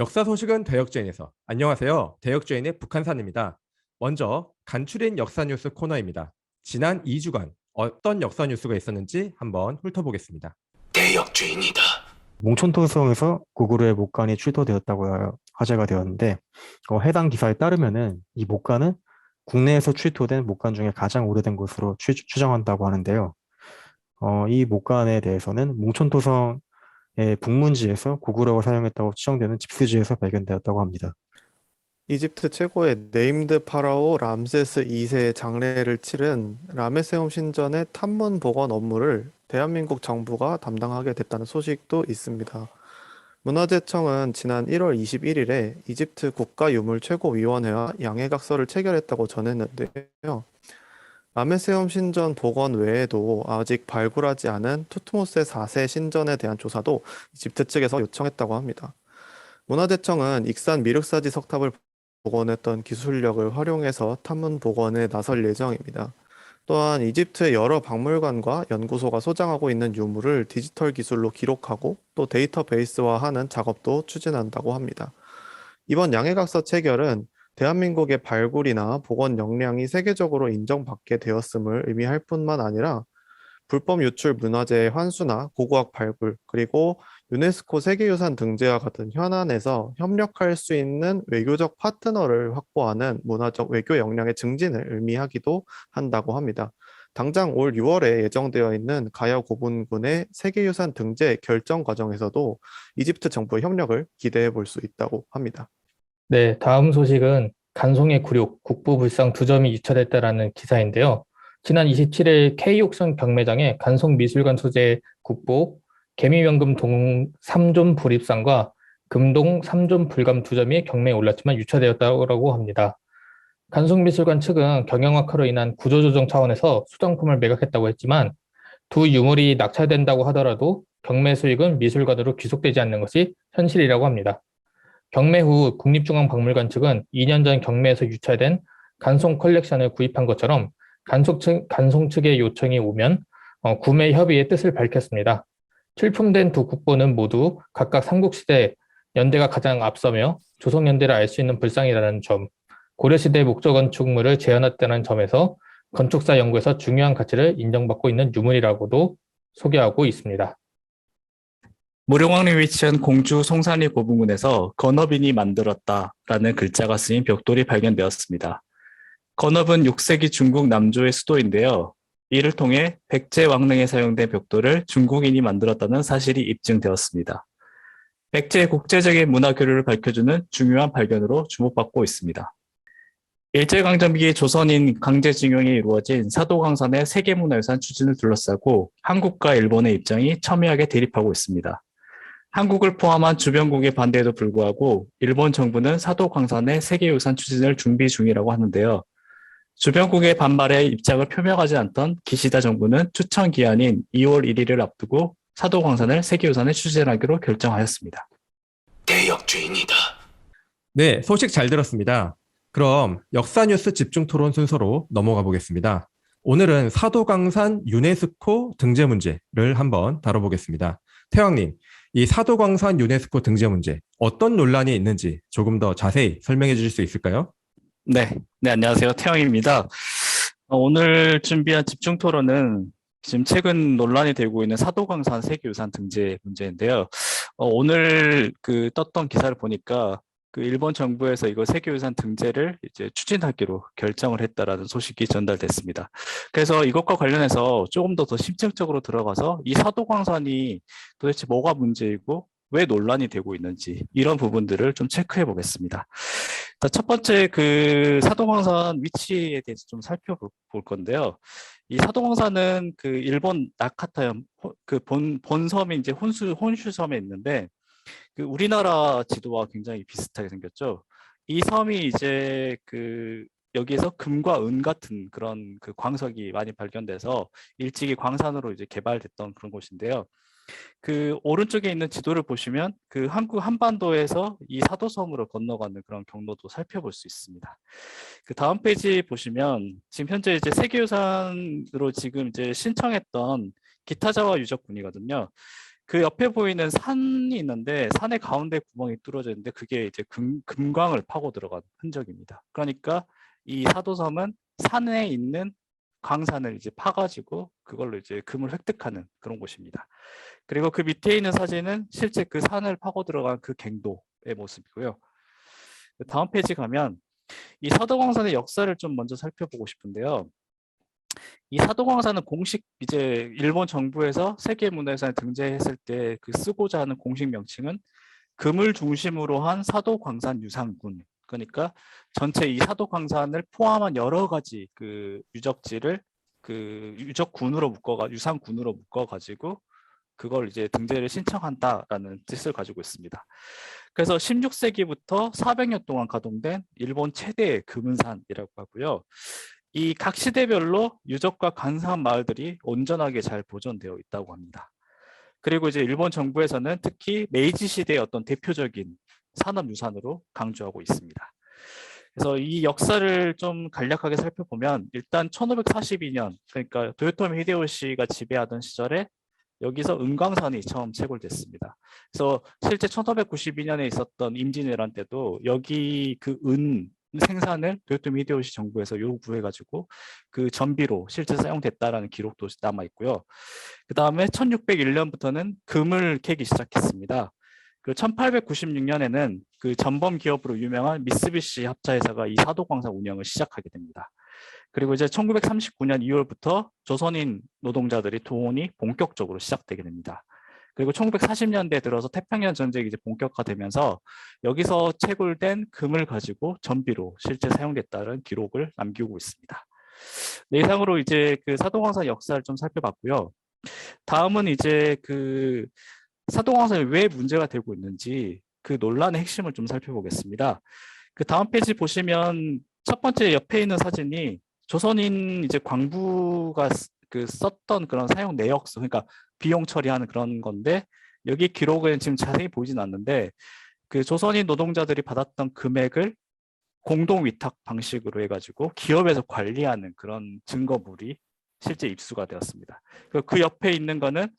역사 소식은 대역죄인에서. 안녕하세요. 대역죄인의 북한산입니다. 먼저 간추린 역사 뉴스 코너입니다. 지난 2주간 어떤 역사 뉴스가 있었는지 한번 훑어보겠습니다. 대역죄인이다. 몽촌토성에서 고구려의 목간이 출토되었다고 화제가 되었는데 해당 기사에 따르면은 이 목간은 국내에서 출토된 목간 중에 가장 오래된 것으로 추정한다고 하는데요. 이 목간에 대해서는 몽촌토성의 북문지에서 고구려가 사용했다고 추정되는 집수지에서 발견되었다고 합니다. 이집트 최고의 네임드 파라오 람세스 2세의 장례를 치른 라메세움 신전의 탐문 복원 업무를 대한민국 정부가 담당하게 됐다는 소식도 있습니다. 문화재청은 지난 1월 21일에 이집트 국가유물최고위원회와 양해각서를 체결했다고 전했는데요. 라메세움 신전 복원 외에도 아직 발굴하지 않은 투트모스 4세 신전에 대한 조사도 이집트 측에서 요청했다고 합니다. 문화재청은 익산 미륵사지 석탑을 복원했던 기술력을 활용해서 탐문 복원에 나설 예정입니다. 또한 이집트의 여러 박물관과 연구소가 소장하고 있는 유물을 디지털 기술로 기록하고 또 데이터베이스화하는 작업도 추진한다고 합니다. 이번 양해각서 체결은 대한민국의 발굴이나 복원 역량이 세계적으로 인정받게 되었음을 의미할 뿐만 아니라 불법 유출 문화재의 환수나 고고학 발굴, 그리고 유네스코 세계유산 등재와 같은 현안에서 협력할 수 있는 외교적 파트너를 확보하는 문화적 외교 역량의 증진을 의미하기도 한다고 합니다. 당장 올 6월에 예정되어 있는 가야 고분군의 세계유산 등재 결정 과정에서도 이집트 정부의 협력을 기대해 볼 수 있다고 합니다. 네, 다음 소식은 간송의 굴욕, 국부불상 2점이 유찰됐다라는 기사인데요. 지난 27일 K옥선 경매장에 간송미술관 소재 국보, 개미명금 동 3점 불입상과 금동 3점 불감 2점이 경매에 올랐지만 유찰되었다고 합니다. 간송미술관 측은 경영악화로 인한 구조조정 차원에서 수정품을 매각했다고 했지만 두 유물이 낙찰된다고 하더라도 경매 수익은 미술관으로 귀속되지 않는 것이 현실이라고 합니다. 경매 후 국립중앙박물관 측은 2년 전 경매에서 유찰된 간송 컬렉션을 구입한 것처럼 간송 측의 요청이 오면 구매 협의의 뜻을 밝혔습니다. 출품된 두 국보는 모두 각각 삼국시대 연대가 가장 앞서며 조선연대를 알 수 있는 불상이라는 점, 고려시대 목조 건축물을 재현했다는 점에서 건축사 연구에서 중요한 가치를 인정받고 있는 유물이라고도 소개하고 있습니다. 무령왕릉에 위치한 공주 송산리 고분군에서 건업인이 만들었다라는 글자가 쓰인 벽돌이 발견되었습니다. 건업은 6세기 중국 남조의 수도인데요. 이를 통해 백제왕릉에 사용된 벽돌을 중국인이 만들었다는 사실이 입증되었습니다. 백제의 국제적인 문화 교류를 밝혀주는 중요한 발견으로 주목받고 있습니다. 일제강점기 조선인 강제징용이 이루어진 사도강산의 세계문화유산 추진을 둘러싸고 한국과 일본의 입장이 첨예하게 대립하고 있습니다. 한국을 포함한 주변국의 반대에도 불구하고 일본 정부는 사도광산의 세계유산 추진을 준비 중이라고 하는데요. 주변국의 반발에 입장을 표명하지 않던 기시다 정부는 추천 기한인 2월 1일을 앞두고 사도광산을 세계유산에 추진하기로 결정하였습니다. 대역죄인이다. 네, 소식 잘 들었습니다. 그럼 역사 뉴스 집중 토론 순서로 넘어가 보겠습니다. 오늘은 사도광산 유네스코 등재 문제를 한번 다뤄보겠습니다. 태왕님, 이 사도광산 유네스코 등재 문제 어떤 논란이 있는지 조금 더 자세히 설명해 주실 수 있을까요? 네, 안녕하세요. 태영입니다. 오늘 준비한 집중 토론은 지금 최근 논란이 되고 있는 사도광산 세계유산 등재 문제인데요. 오늘 떴던 기사를 보니까 일본 정부에서 이거 세계유산 등재를 이제 추진하기로 결정을 했다라는 소식이 전달됐습니다. 그래서 이것과 관련해서 조금 더 심층적으로 들어가서 이 사도광산이 도대체 뭐가 문제이고 왜 논란이 되고 있는지 이런 부분들을 좀 체크해 보겠습니다. 첫 번째 사도광산 위치에 대해서 좀 살펴볼 건데요. 이 사도광산은 일본 나카타현 본섬이 이제 혼슈섬에 있는데 우리나라 지도와 굉장히 비슷하게 생겼죠. 이 섬이 이제 여기에서 금과 은 같은 그런 광석이 많이 발견돼서 일찍이 광산으로 이제 개발됐던 그런 곳인데요. 오른쪽에 있는 지도를 보시면 한국 한반도에서 이 사도섬으로 건너가는 그런 경로도 살펴볼 수 있습니다. 다음 페이지 보시면 지금 현재 이제 세계유산으로 지금 이제 신청했던 기타자와 유적군이거든요. 그 옆에 보이는 산이 있는데 산의 가운데 구멍이 뚫어져 있는데 그게 이제 금광을 파고 들어간 흔적입니다. 그러니까 이 사도섬은 산에 있는 광산을 이제 파가지고 그걸로 이제 금을 획득하는 그런 곳입니다. 그리고 그 밑에 있는 사진은 실제 그 산을 파고 들어간 그 갱도의 모습이고요. 다음 페이지 가면 이 사도광산의 역사를 좀 먼저 살펴보고 싶은데요. 이 사도광산은 공식 이제 일본 정부에서 세계문화유산에 등재했을 때 그 쓰고자 하는 공식 명칭은 금을 중심으로 한 사도광산 유산군. 그러니까 전체 이 사도광산을 포함한 여러 가지 그 유적지를 그 유적군으로 유산군으로 묶어가지고 그걸 이제 등재를 신청한다라는 뜻을 가지고 있습니다. 그래서 16세기부터 400년 동안 가동된 일본 최대의 금은산이라고 하고요. 이 각 시대별로 유적과 간사한 마을들이 온전하게 잘 보존되어 있다고 합니다. 그리고 이제 일본 정부에서는 특히 메이지 시대의 어떤 대표적인 산업유산으로 강조하고 있습니다. 그래서 이 역사를 좀 간략하게 살펴보면 일단 1542년 그러니까 도요토미 히데요시가 지배하던 시절에 여기서 은광산이 처음 채굴됐습니다. 그래서 실제 1592년에 있었던 임진왜란 때도 여기 그 은 생산을 도요토미 히데요시 정부에서 요구해가지고 그 전비로 실제 사용됐다라는 기록도 남아 있고요. 그 다음에 1601년부터는 금을 캐기 시작했습니다. 그 1896년에는 그 전범 기업으로 유명한 미쓰비시 합자회사가 이 사도광산 운영을 시작하게 됩니다. 그리고 이제 1939년 2월부터 조선인 노동자들이 동원이 본격적으로 시작되게 됩니다. 그리고 1940년대 들어서 태평양 전쟁이 이제 본격화되면서 여기서 채굴된 금을 가지고 전비로 실제 사용됐다는 기록을 남기고 있습니다. 네, 이상으로 이제 그 사도광산 역사를 좀 살펴봤고요. 다음은 이제 그 사도광산이 왜 문제가 되고 있는지 그 논란의 핵심을 좀 살펴보겠습니다. 그 다음 페이지 보시면 첫 번째 옆에 있는 사진이 조선인 이제 광부가 그 썼던 그런 사용 내역서, 그러니까 비용 처리하는 그런 건데 여기 기록은 지금 자세히 보이진 않는데 그 조선인 노동자들이 받았던 금액을 공동 위탁 방식으로 해가지고 기업에서 관리하는 그런 증거물이 실제 입수가 되었습니다. 그 옆에 있는 거는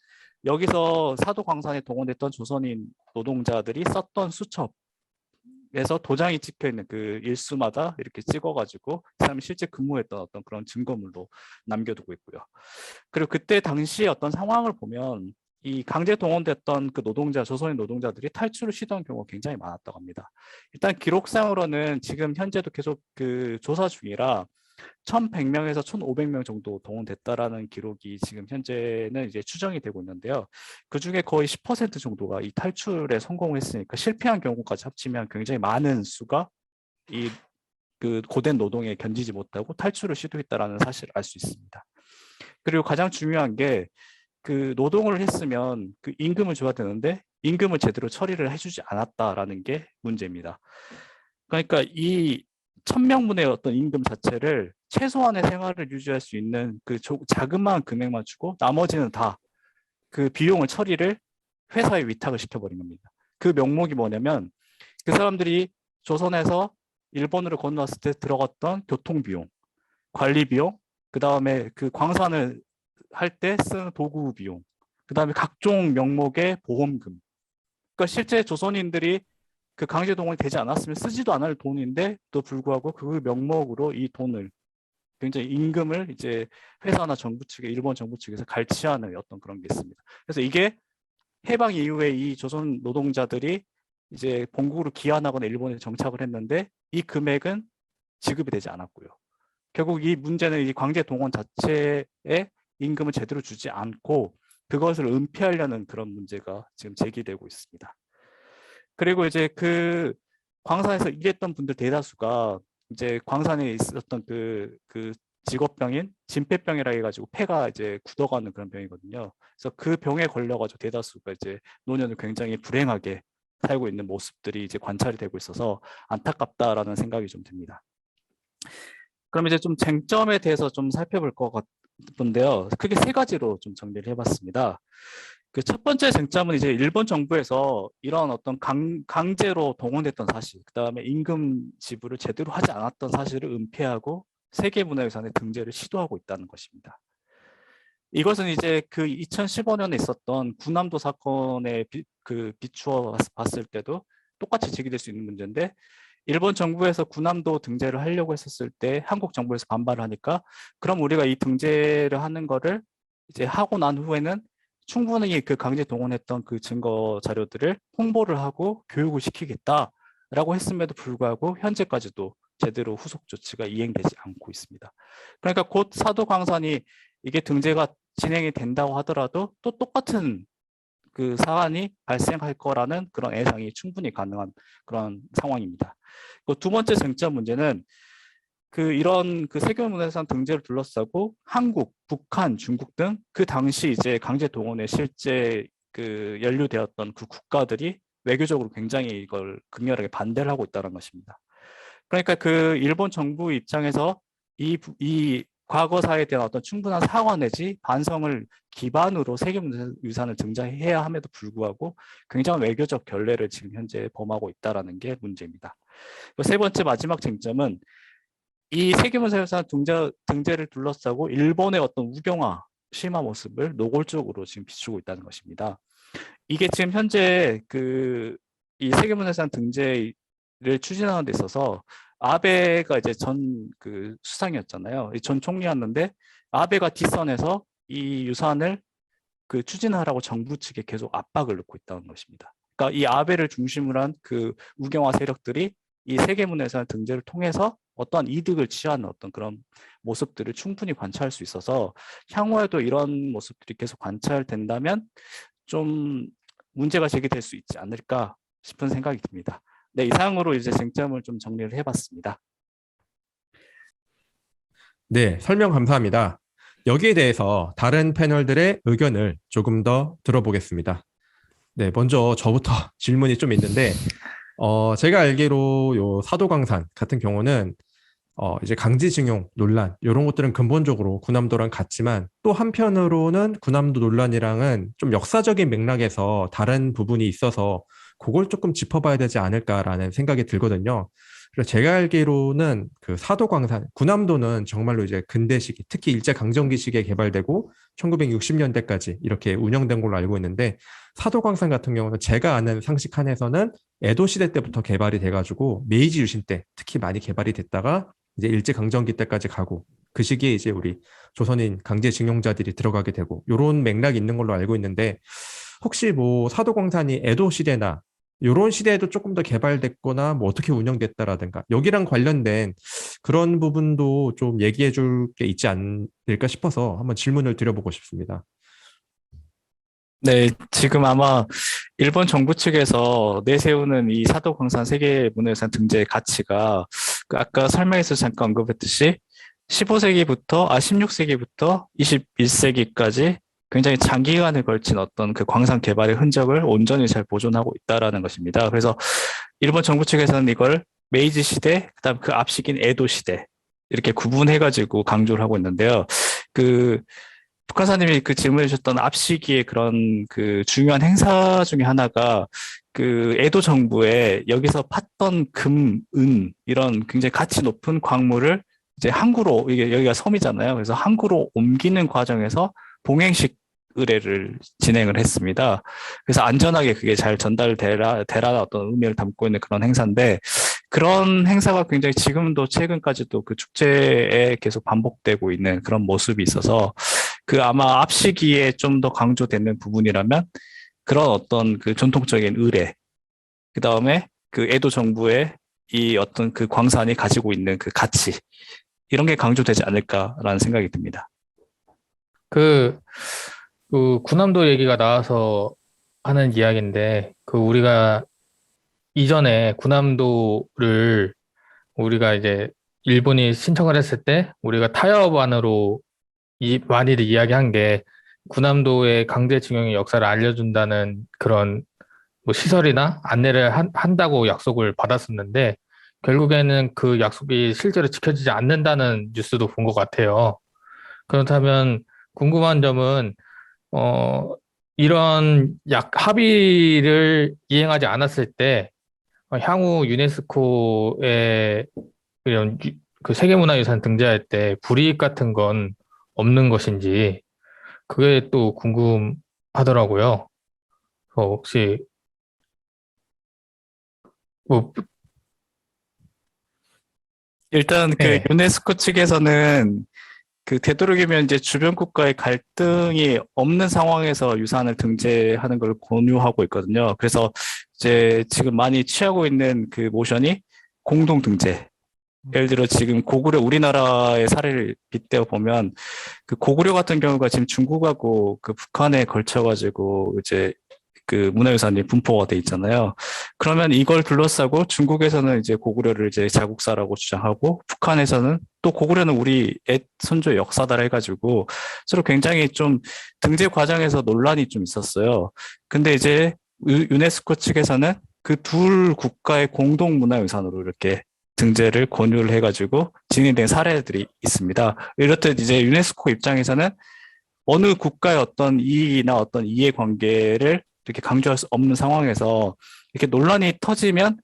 여기서 사도광산에 동원됐던 조선인 노동자들이 썼던 수첩에서 도장이 찍혀 있는 그 일수마다 이렇게 찍어가지고 그 사람이 실제 근무했던 어떤 그런 증거물로 남겨두고 있고요. 그리고 그때 당시의 어떤 상황을 보면 이 강제 동원됐던 그 조선인 노동자들이 탈출을 시도한 경우가 굉장히 많았다고 합니다. 일단 기록상으로는 지금 현재도 계속 그 조사 중이라 1,100명에서 1,500명 정도 동원됐다라는 기록이 지금 현재는 이제 추정이 되고 있는데요. 그 중에 거의 10% 정도가 이 탈출에 성공했으니까 실패한 경우까지 합치면 굉장히 많은 수가 이 그 고된 노동에 견디지 못하고 탈출을 시도했다라는 사실을 알 수 있습니다. 그리고 가장 중요한 게 그 노동을 했으면 그 임금을 줘야 되는데 임금을 제대로 처리를 해주지 않았다라는 게 문제입니다. 그러니까 이 1,000명분의 어떤 임금 자체를 최소한의 생활을 유지할 수 있는 그 자그마한 금액만 주고 나머지는 다 그 비용을 처리를 회사에 위탁을 시켜버린 겁니다. 그 명목이 뭐냐면 그 사람들이 조선에서 일본으로 건너왔을 때 들어갔던 교통비용, 관리비용, 그 다음에 그 광산을 할 때 쓰는 도구 비용, 그 다음에 각종 명목의 보험금. 그러니까 실제 조선인들이 그 강제 동원이 되지 않았으면 쓰지도 않을 돈인데 또 불구하고 그 명목으로 이 돈을 굉장히 임금을 이제 회사나 정부 측에 일본 정부 측에서 갈취하는 어떤 그런 게 있습니다. 그래서 이게 해방 이후에 이 조선 노동자들이 이제 본국으로 귀환하거나 일본에 정착을 했는데 이 금액은 지급이 되지 않았고요. 결국 이 문제는 이 강제 동원 자체에 임금을 제대로 주지 않고 그것을 은폐하려는 그런 문제가 지금 제기되고 있습니다. 그리고 이제 그 광산에서 일했던 분들 대다수가 이제 광산에 있었던 그 직업병인 진폐병이라 해가지고 폐가 이제 굳어가는 그런 병이거든요. 그래서 그 병에 걸려가지고 대다수가 이제 노년을 굉장히 불행하게 살고 있는 모습들이 이제 관찰이 되고 있어서 안타깝다라는 생각이 좀 듭니다. 그럼 이제 좀 쟁점에 대해서 좀 살펴볼 것 같은데요. 크게 세 가지로 좀 정리를 해봤습니다. 그 첫 번째 쟁점은 이제 일본 정부에서 이런 어떤 강제로 동원됐던 사실, 그 다음에 임금 지불을 제대로 하지 않았던 사실을 은폐하고 세계문화유산에 등재를 시도하고 있다는 것입니다. 이것은 이제 그 2015년에 있었던 군함도 사건에 비추어 봤을 때도 똑같이 제기될 수 있는 문제인데, 일본 정부에서 군함도 등재를 하려고 했었을 때 한국 정부에서 반발을 하니까, 그럼 우리가 이 등재를 하는 거를 이제 하고 난 후에는 충분히 그 강제 동원했던 그 증거 자료들을 홍보를 하고 교육을 시키겠다라고 했음에도 불구하고 현재까지도 제대로 후속 조치가 이행되지 않고 있습니다. 그러니까 곧 사도광산이 이게 등재가 진행이 된다고 하더라도 또 똑같은 그 사안이 발생할 거라는 그런 예상이 충분히 가능한 그런 상황입니다. 두 번째 쟁점 문제는 이런 세계문화유산 등재를 둘러싸고 한국, 북한, 중국 등 그 당시 이제 강제 동원에 실제 연루되었던 그 국가들이 외교적으로 굉장히 이걸 극렬하게 반대를 하고 있다는 것입니다. 그러니까 일본 정부 입장에서 이 과거사에 대한 어떤 충분한 사과 내지 반성을 기반으로 세계문화유산을 등재해야 함에도 불구하고 굉장한 외교적 결례를 지금 현재 범하고 있다는 게 문제입니다. 세 번째 마지막 쟁점은 이 세계문화유산 등재를 둘러싸고 일본의 어떤 우경화, 심화 모습을 노골적으로 지금 비추고 있다는 것입니다. 이게 지금 현재 이 세계문화유산 등재를 추진하는 데 있어서 아베가 이제 전 수상이었잖아요. 전 총리였는데 아베가 뒷선에서 이 유산을 추진하라고 정부 측에 계속 압박을 넣고 있다는 것입니다. 그러니까 이 아베를 중심으로 한 우경화 세력들이 이 세계문화유산 등재를 통해서 어떠한 이득을 취하는 어떤 그런 모습들을 충분히 관찰할 수 있어서 향후에도 이런 모습들이 계속 관찰된다면 좀 문제가 제기될 수 있지 않을까 싶은 생각이 듭니다. 네, 이상으로 이제 쟁점을 좀 정리를 해봤습니다. 네, 설명 감사합니다. 여기에 대해서 다른 패널들의 의견을 조금 더 들어보겠습니다. 네, 먼저 저부터 질문이 좀 있는데, 제가 알기로 요 사도광산 같은 경우는 이제 강제징용 논란 이런 것들은 근본적으로 군함도랑 같지만 또 한편으로는 군함도 논란이랑은 좀 역사적인 맥락에서 다른 부분이 있어서 그걸 조금 짚어봐야 되지 않을까라는 생각이 들거든요. 그래서 제가 알기로는 사도광산, 군함도는 정말로 이제 근대 시기, 특히 일제강점기 시기에 개발되고 1960년대까지 이렇게 운영된 걸로 알고 있는데, 사도광산 같은 경우는 제가 아는 상식 한에서는 에도 시대 때부터 개발이 돼가지고 메이지 유신 때 특히 많이 개발이 됐다가 이제 일제강점기 때까지 가고, 그 시기에 이제 우리 조선인 강제징용자들이 들어가게 되고 이런 맥락이 있는 걸로 알고 있는데, 혹시 뭐 사도광산이 에도 시대나 이런 시대에도 조금 더 개발됐거나 뭐 어떻게 운영됐다라든가 여기랑 관련된 그런 부분도 좀 얘기해 줄 게 있지 않을까 싶어서 한번 질문을 드려보고 싶습니다. 네, 지금 아마 일본 정부 측에서 내세우는 이 사도광산 세계문화유산 등재의 가치가 아까 설명에서 잠깐 언급했듯이 16세기부터 21세기까지 굉장히 장기간에 걸친 어떤 광산 개발의 흔적을 온전히 잘 보존하고 있다라는 것입니다. 그래서 일본 정부 측에서는 이걸 메이지 시대, 그다음 그 앞 시기인 에도 시대 이렇게 구분해가지고 강조를 하고 있는데요. 북한사님이 질문해 주셨던 앞 시기의 그런 중요한 행사 중에 하나가 에도 정부에 여기서 팠던 금, 은 이런 굉장히 가치 높은 광물을 이제 항구로, 이게 여기가 섬이잖아요. 그래서 항구로 옮기는 과정에서 봉행식 의례를 진행을 했습니다. 그래서 안전하게 그게 잘 전달되라 어떤 의미를 담고 있는 그런 행사인데, 그런 행사가 굉장히 지금도 최근까지도 축제에 계속 반복되고 있는 그런 모습이 있어서 아마 앞 시기에 좀 더 강조되는 부분이라면 그런 어떤 전통적인 의례, 그 다음에 에도 정부의 이 어떤 광산이 가지고 있는 가치, 이런 게 강조되지 않을까라는 생각이 듭니다. 군함도 얘기가 나와서 하는 이야기인데, 우리가 이전에 군함도를 우리가 이제 일본이 신청을 했을 때 우리가 타협안으로 많이들 이야기한 게 군함도의 강제징용의 역사를 알려준다는 그런 뭐 시설이나 안내를 한다고 약속을 받았었는데, 결국에는 그 약속이 실제로 지켜지지 않는다는 뉴스도 본 것 같아요. 그렇다면 궁금한 점은 이런 합의를 이행하지 않았을 때 향후 유네스코에 이런 세계문화유산 등재할 때 불이익 같은 건 없는 것인지, 그게 또 궁금하더라고요. 혹시 뭐 일단 그 네. 유네스코 측에서는 그 되도록이면 이제 주변 국가의 갈등이 없는 상황에서 유산을 등재하는 걸 권유하고 있거든요. 그래서 이제 지금 많이 취하고 있는 그 모션이 공동 등재. 예를 들어 지금 고구려 우리나라의 사례를 빗대어 보면 그 고구려 같은 경우가 지금 중국하고 그 북한에 걸쳐가지고 이제 그 문화유산이 분포가 돼 있잖아요. 그러면 이걸 둘러싸고 중국에서는 이제 고구려를 이제 자국사라고 주장하고 북한에서는 또 고구려는 우리 옛 선조의 역사다라 해가지고 서로 굉장히 좀 등재 과정에서 논란이 좀 있었어요. 근데 이제 유네스코 측에서는 그 둘 국가의 공동 문화유산으로 이렇게 등재를 권유를 해가지고 진행된 사례들이 있습니다. 이렇듯 이제 유네스코 입장에서는 어느 국가의 어떤 이익이나 어떤 이해 관계를 이렇게 강조할 수 없는 상황에서 이렇게 논란이 터지면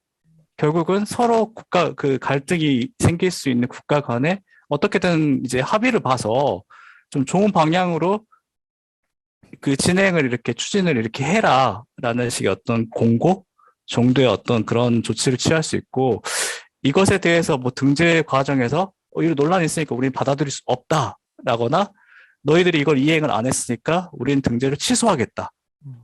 결국은 서로 국가 그 갈등이 생길 수 있는 국가 간에 어떻게든 이제 합의를 봐서 좀 좋은 방향으로 그 진행을 이렇게 추진을 이렇게 해라라는 식의 어떤 공고 정도의 어떤 그런 조치를 취할 수 있고 이것에 대해서 뭐 등재 과정에서 이런 논란이 있으니까 우리는 받아들일 수 없다라거나 너희들이 이걸 이행을 안 했으니까 우리는 등재를 취소하겠다.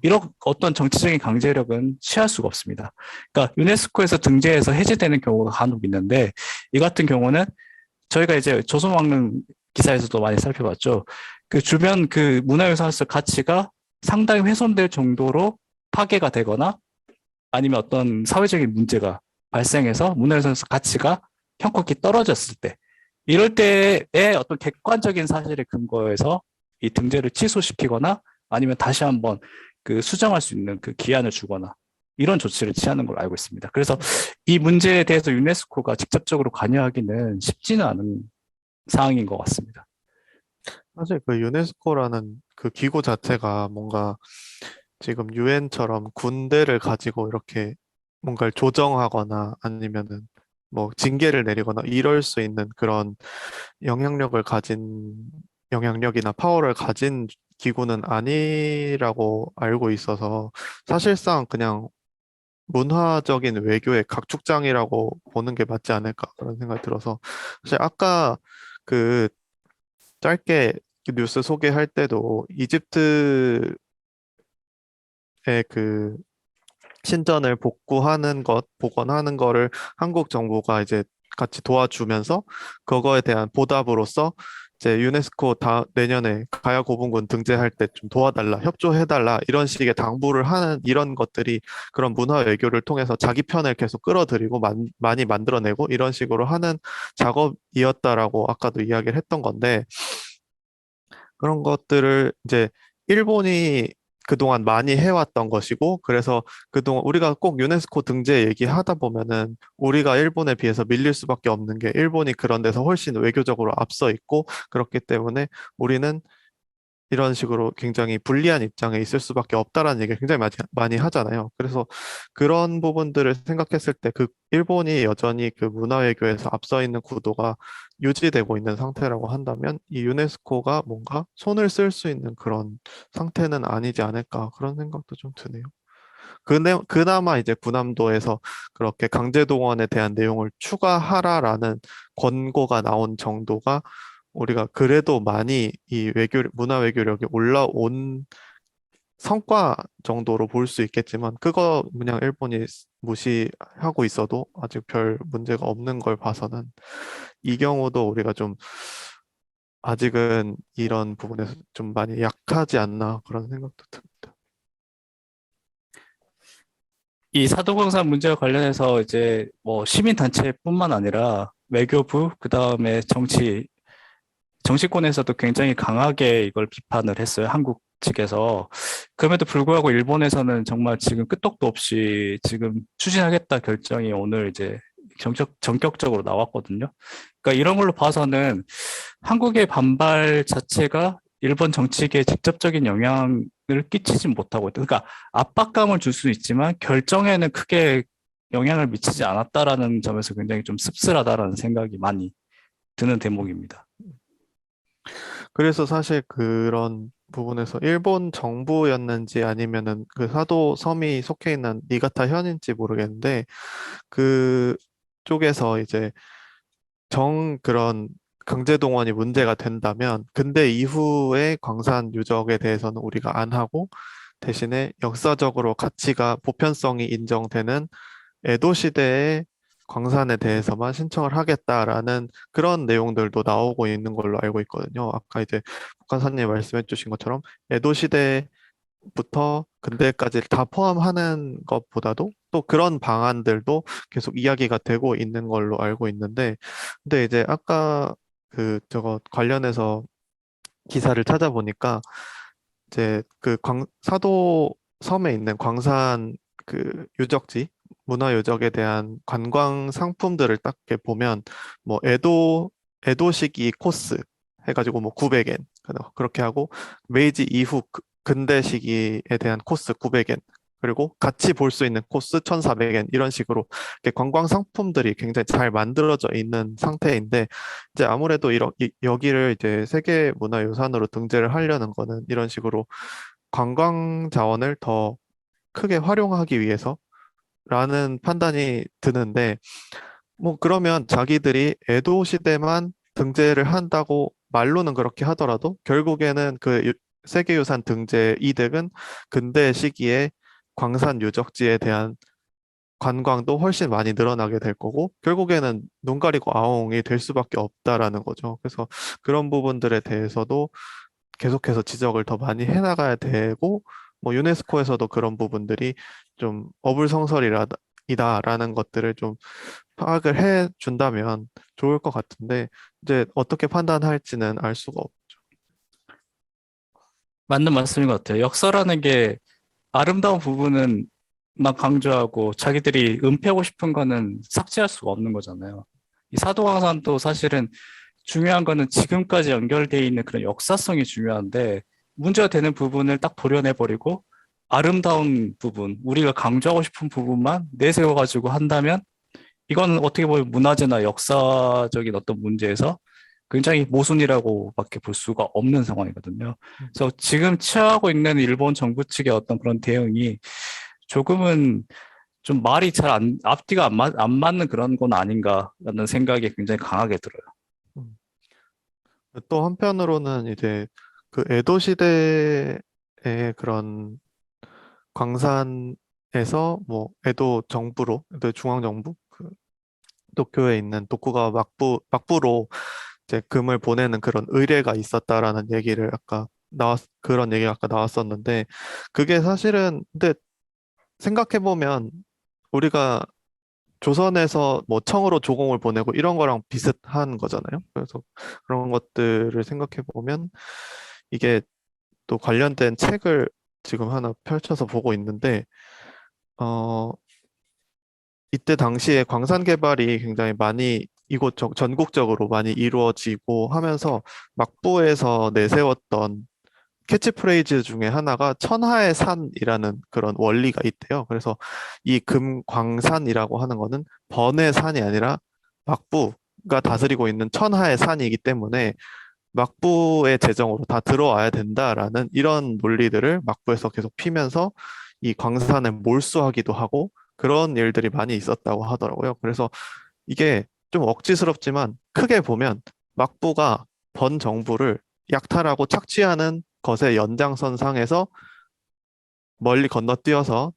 이런 어떤 정치적인 강제력은 취할 수가 없습니다. 그러니까 유네스코에서 등재해서 해제되는 경우가 간혹 있는데 이 같은 경우는 저희가 이제 조선왕릉 기사에서도 많이 살펴봤죠. 그 주변 그 문화유산으로서 가치가 상당히 훼손될 정도로 파괴가 되거나 아니면 어떤 사회적인 문제가 발생해서 문화유산으로서 가치가 형편없게 떨어졌을 때 이럴 때의 어떤 객관적인 사실에 근거해서 이 등재를 취소시키거나 아니면 다시 한번 그 수정할 수 있는 그 기한을 주거나 이런 조치를 취하는 걸로 알고 있습니다. 그래서 이 문제에 대해서 유네스코가 직접적으로 관여하기는 쉽지는 않은 사항인 것 같습니다. 사실 그 유네스코라는 그 기구 자체가 뭔가 지금 유엔처럼 군대를 가지고 이렇게 뭔가를 조정하거나 아니면은 뭐 징계를 내리거나 이럴 수 있는 그런 영향력을 가진 영향력이나 파워를 가진 기구는 아니라고 알고 있어서 사실상 그냥 문화적인 외교의 각축장이라고 보는 게 맞지 않을까 그런 생각이 들어서 사실 아까 그 짧게 그 뉴스 소개할 때도 이집트의 그 신전을 복원하는 거를 한국 정부가 이제 같이 도와주면서 그거에 대한 보답으로서 이제 유네스코 내년에 가야고분군 등재할 때 좀 도와달라, 협조해달라 이런 식의 당부를 하는 이런 것들이 그런 문화 외교를 통해서 자기 편을 계속 끌어들이고 많이 만들어내고 이런 식으로 하는 작업이었다라고 아까도 이야기를 했던 건데 그런 것들을 이제 일본이 그동안 많이 해왔던 것이고, 그래서 그동안 우리가 꼭 유네스코 등재 얘기하다 보면은 우리가 일본에 비해서 밀릴 수밖에 없는 게 일본이 그런 데서 훨씬 외교적으로 앞서 있고, 그렇기 때문에 우리는 이런 식으로 굉장히 불리한 입장에 있을 수밖에 없다라는 얘기를 굉장히 많이 하잖아요. 그래서 그런 부분들을 생각했을 때 그 일본이 여전히 그 문화외교에서 앞서 있는 구도가 유지되고 있는 상태라고 한다면 이 유네스코가 뭔가 손을 쓸 수 있는 그런 상태는 아니지 않을까 그런 생각도 좀 드네요. 그나마 이제 군함도에서 그렇게 강제동원에 대한 내용을 추가하라라는 권고가 나온 정도가 우리가 그래도 많이 이 문화 외교력이 올라온 성과 정도로 볼 수 있겠지만 그거 그냥 일본이 무시하고 있어도 아직 별 문제가 없는 걸 봐서는 이 경우도 우리가 좀 아직은 이런 부분에서 좀 많이 약하지 않나 그런 생각도 듭니다. 이 사도광산 문제와 관련해서 이제 뭐 시민단체뿐만 아니라 외교부, 그 다음에 정치권에서도 굉장히 강하게 이걸 비판을 했어요. 한국 측에서. 그럼에도 불구하고 일본에서는 정말 지금 끄떡도 없이 지금 추진하겠다 결정이 오늘 이제 전격적으로 나왔거든요. 그러니까 이런 걸로 봐서는 한국의 반발 자체가 일본 정치계에 직접적인 영향을 끼치진 못하고 있다. 그러니까 압박감을 줄 수는 있지만 결정에는 크게 영향을 미치지 않았다라는 점에서 굉장히 좀 씁쓸하다라는 생각이 많이 드는 대목입니다. 그래서 사실 그런 부분에서 일본 정부였는지 아니면은 그 사도 섬이 속해 있는 니가타 현인지 모르겠는데 그쪽에서 이제 그런 강제동원이 문제가 된다면 근대 이후의 광산 유적에 대해서는 우리가 안 하고 대신에 역사적으로 가치가 보편성이 인정되는 에도 시대의 광산에 대해서만 신청을 하겠다라는 그런 내용들도 나오고 있는 걸로 알고 있거든요. 아까 이제 북한사님 말씀해 주신 것처럼 에도 시대부터 근대까지 다 포함하는 것보다도 또 그런 방안들도 계속 이야기가 되고 있는 걸로 알고 있는데, 근데 이제 아까 저거 관련해서 기사를 찾아보니까 이제 사도 섬에 있는 광산 유적지, 문화 유적에 대한 관광 상품들을 딱 이렇게 보면 뭐 에도 시기 코스 해가지고 뭐 900엔 그렇게 하고 메이지 이후 근대 시기에 대한 코스 900엔 그리고 같이 볼 수 있는 코스 1400엔 이런 식으로 이렇게 관광 상품들이 굉장히 잘 만들어져 있는 상태인데 이제 아무래도 여기를 이제 세계 문화유산으로 등재를 하려는 거는 이런 식으로 관광 자원을 더 크게 활용하기 위해서라는 판단이 드는데, 뭐 그러면 자기들이 에도 시대만 등재를 한다고 말로는 그렇게 하더라도 결국에는 세계유산 등재 이득은 근대 시기에 광산 유적지에 대한 관광도 훨씬 많이 늘어나게 될 거고 결국에는 눈 가리고 아웅이 될 수밖에 없다라는 거죠. 그래서 그런 부분들에 대해서도 계속해서 지적을 더 많이 해나가야 되고, 뭐 유네스코에서도 그런 부분들이 좀 어불성설이다라는 것들을 좀 파악을 해 준다면 좋을 것 같은데, 이제 어떻게 판단할지는 알 수가 없죠. 맞는 말씀인 것 같아요. 역사라는 게 아름다운 부분은 막 강조하고 자기들이 은폐하고 싶은 거는 삭제할 수가 없는 거잖아요. 이 사도광산도 사실은 중요한 거는 지금까지 연결되어 있는 그런 역사성이 중요한데 문제가 되는 부분을 딱 도려내버리고 아름다운 부분, 우리가 강조하고 싶은 부분만 내세워가지고 한다면 이거는 어떻게 보면 문화재나 역사적인 어떤 문제에서 굉장히 모순이라고밖에 볼 수가 없는 상황이거든요. 그래서 지금 취하고 있는 일본 정부 측의 어떤 그런 대응이 조금은 좀 말이 앞뒤가 안 맞는 그런 건 아닌가라는 생각이 굉장히 강하게 들어요. 음. 또 한편으로는 이제 에도 시대의 그런 광산에서 뭐 에도 중앙정부 도쿄에 있는 도쿠가와 막부로 이제 금을 보내는 그런 의뢰가 있었다라는 얘기를 그런 얘기가 아까 나왔었는데 그게 사실은 근데 생각해 보면 우리가 조선에서 뭐 청으로 조공을 보내고 이런 거랑 비슷한 거잖아요. 그래서 그런 것들을 생각해 보면 이게 또 관련된 책을 지금 하나 펼쳐서 보고 있는데 어 이때 당시에 광산 개발이 굉장히 많이 전국적으로 많이 이루어지고 하면서 막부에서 내세웠던 캐치프레이즈 중에 하나가 천하의 산이라는 그런 원리가 있대요. 그래서 이 금광산이라고 하는 거는 번의 산이 아니라 막부가 다스리고 있는 천하의 산이기 때문에 막부의 재정으로 다 들어와야 된다라는 이런 논리들을 막부에서 계속 피면서 이 광산을 몰수하기도 하고 그런 일들이 많이 있었다고 하더라고요. 그래서 이게 좀 억지스럽지만 크게 보면 막부가 번 정부를 약탈하고 착취하는 것의 연장선상에서 멀리 건너뛰어서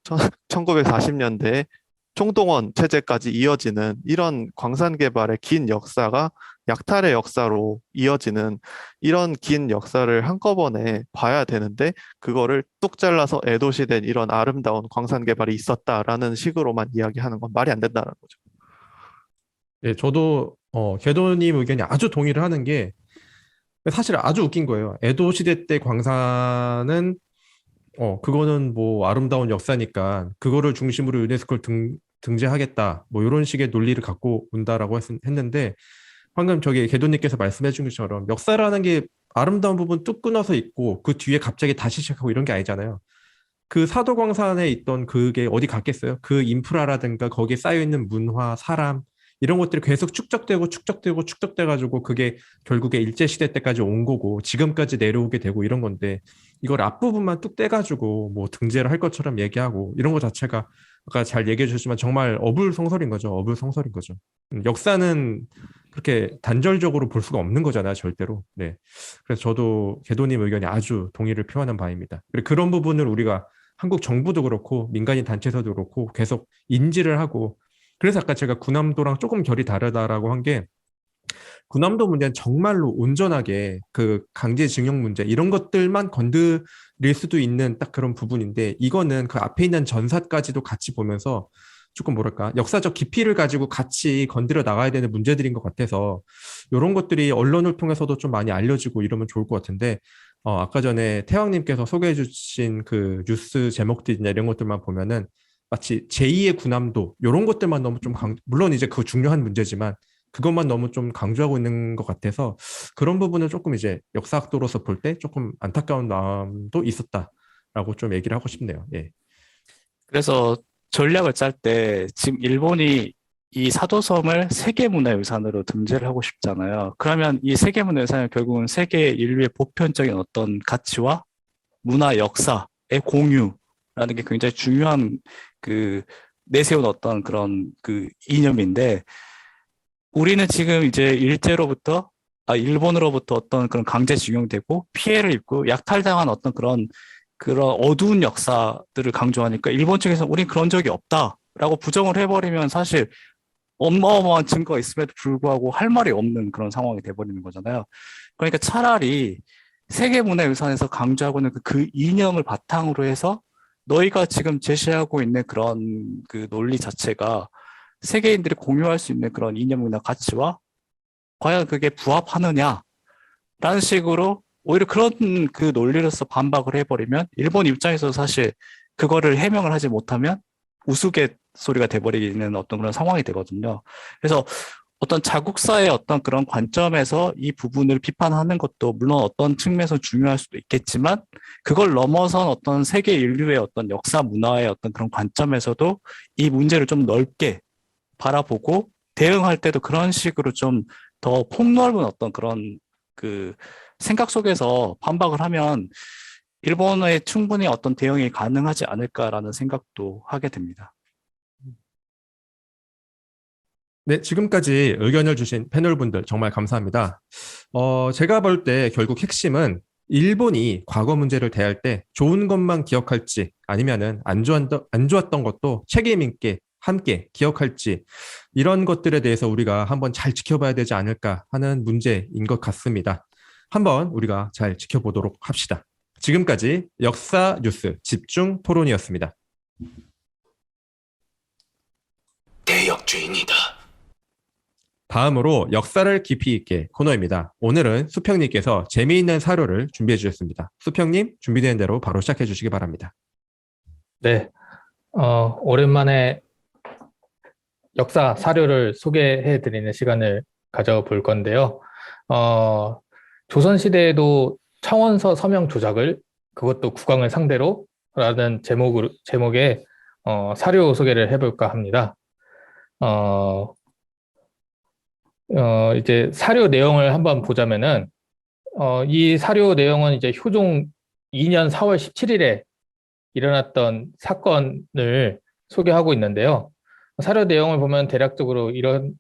1940년대에 총동원 체제까지 이어지는 이런 광산 개발의 긴 역사가 약탈의 역사로 이어지는 이런 긴 역사를 한꺼번에 봐야 되는데 그거를 뚝 잘라서 에도시된 이런 아름다운 광산 개발이 있었다라는 식으로만 이야기하는 건 말이 안 된다는 거죠. 네, 저도 궤도님 의견이 아주 동의를 하는 게 사실 아주 웃긴 거예요. 에도 시대 때 광산은 그거는 뭐 아름다운 역사니까 그거를 중심으로 유네스코를 등재하겠다. 뭐 이런 식의 논리를 갖고 온다라고 했는데 방금 저기 궤도님께서 말씀해 준 것처럼 역사라는 게 아름다운 부분 뚝 끊어서 있고 그 뒤에 갑자기 다시 시작하고 이런 게 아니잖아요. 그 사도광산에 있던 그게 어디 갔겠어요? 그 인프라라든가 거기에 쌓여 있는 문화, 사람 이런 것들이 계속 축적돼 가지고 그게 결국에 일제시대 때까지 온 거고 지금까지 내려오게 되고 이런 건데 이걸 앞부분만 뚝 떼가지고 뭐 등재를 할 것처럼 얘기하고 이런 것 자체가 아까 잘 얘기해 주셨지만 정말 어불성설인 거죠. 어불성설인 거죠. 역사는 그렇게 단절적으로 볼 수가 없는 거잖아요, 절대로. 네. 그래서 저도 개도님 의견에 아주 동의를 표하는 바입니다. 그리고 그런 부분을 우리가 한국 정부도 그렇고 민간인 단체에서도 그렇고 계속 인지를 하고 그래서 아까 제가 군함도랑 조금 결이 다르다라고 한 게 군함도 문제는 정말로 온전하게 그 강제징용 문제 이런 것들만 건드릴 수도 있는 딱 그런 부분인데 이거는 그 앞에 있는 전사까지도 같이 보면서 조금 뭐랄까 역사적 깊이를 가지고 같이 건드려 나가야 되는 문제들인 것 같아서 이런 것들이 언론을 통해서도 좀 많이 알려지고 이러면 좋을 것 같은데 아까 전에 태왕님께서 소개해 주신 그 뉴스 제목들이나 이런 것들만 보면은 마치 제2의 군함도 이런 것들만 너무 좀 물론 이제 그 중요한 문제지만 그것만 너무 좀 강조하고 있는 것 같아서 그런 부분을 조금 이제 역사학도로서 볼 때 조금 안타까운 마음도 있었다라고 좀 얘기를 하고 싶네요. 예. 그래서 전략을 짤 때 지금 일본이 이 사도섬을 세계문화유산으로 등재를 하고 싶잖아요. 그러면 이 세계문화유산은 결국은 세계 인류의 보편적인 어떤 가치와 문화 역사의 공유라는 게 굉장히 중요한 그 내세운 어떤 그런 그 이념인데 우리는 지금 이제 일본으로부터 어떤 그런 강제징용되고 피해를 입고 약탈당한 어떤 그런 어두운 역사들을 강조하니까 일본 측에서 우린 그런 적이 없다라고 부정을 해버리면 사실 어마어마한 증거가 있음에도 불구하고 할 말이 없는 그런 상황이 돼버리는 거잖아요. 그러니까 차라리 세계문화유산에서 강조하고 있는 그 이념을 바탕으로 해서 너희가 지금 제시하고 있는 그런 그 논리 자체가 세계인들이 공유할 수 있는 그런 이념이나 가치와 과연 그게 부합하느냐라는 식으로 오히려 그런 그 논리로서 반박을 해버리면 일본 입장에서 사실 그거를 해명을 하지 못하면 우스갯소리가 돼버리는 어떤 그런 상황이 되거든요. 그래서 어떤 자국사의 어떤 그런 관점에서 이 부분을 비판하는 것도 물론 어떤 측면에서 중요할 수도 있겠지만 그걸 넘어선 어떤 세계 인류의 어떤 역사 문화의 어떤 그런 관점에서도 이 문제를 좀 넓게 바라보고 대응할 때도 그런 식으로 좀 더 폭넓은 어떤 그런 그 생각 속에서 반박을 하면 일본에 충분히 어떤 대응이 가능하지 않을까라는 생각도 하게 됩니다. 네, 지금까지 의견을 주신 패널분들 정말 감사합니다. 제가 볼 때 결국 핵심은 일본이 과거 문제를 대할 때 좋은 것만 기억할지 아니면은 안 좋았던 것도 책임 있게 함께 기억할지 이런 것들에 대해서 우리가 한번 잘 지켜봐야 되지 않을까 하는 문제인 것 같습니다. 한번 우리가 잘 지켜보도록 합시다. 지금까지 역사 뉴스 집중 토론이었습니다. 대역죄인이다. 다음으로 역사를 깊이 있게 코너입니다. 오늘은 수평님께서 재미있는 사료를 준비해 주셨습니다. 수평님 준비된 대로 바로 시작해 주시기 바랍니다. 네, 오랜만에 역사 사료를 소개해 드리는 시간을 가져볼 건데요. 조선시대에도 청원서 서명 조작을 그것도 국왕을 상대로 라는 제목의 사료 소개를 해볼까 합니다. 이제 사료 내용을 한번 보자면은 이 사료 내용은 이제 효종 2년 4월 17일에 일어났던 사건을 소개하고 있는데요. 사료 내용을 보면 대략적으로 이런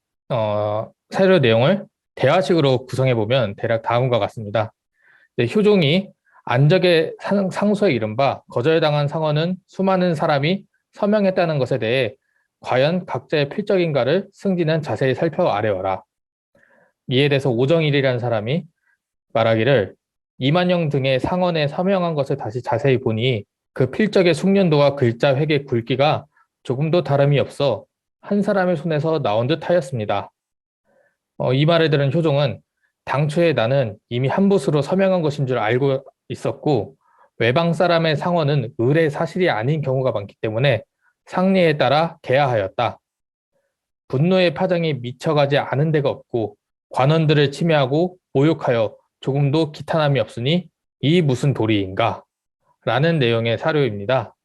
사료 내용을 대화식으로 구성해 보면 대략 다음과 같습니다. 효종이 안적의 상소에 이른바 거절당한 상원은 수많은 사람이 서명했다는 것에 대해 과연 각자의 필적인가를 승진은 자세히 살펴 아래어라. 이에 대해서 오정일이라는 사람이 말하기를 이만영 등의 상원에 서명한 것을 다시 자세히 보니 그 필적의 숙련도와 글자 획의 굵기가 조금도 다름이 없어 한 사람의 손에서 나온 듯 하였습니다. 이 말을 들은 효종은 당초에 나는 이미 한 붓으로 서명한 것인 줄 알고 있었고 외방 사람의 상원은 의뢰 사실이 아닌 경우가 많기 때문에 상례에 따라 개하하였다. 분노의 파장이 미쳐가지 않은 데가 없고 관원들을 침해하고 모욕하여 조금도 기탄함이 없으니 이 무슨 도리인가? 라는 내용의 사료입니다.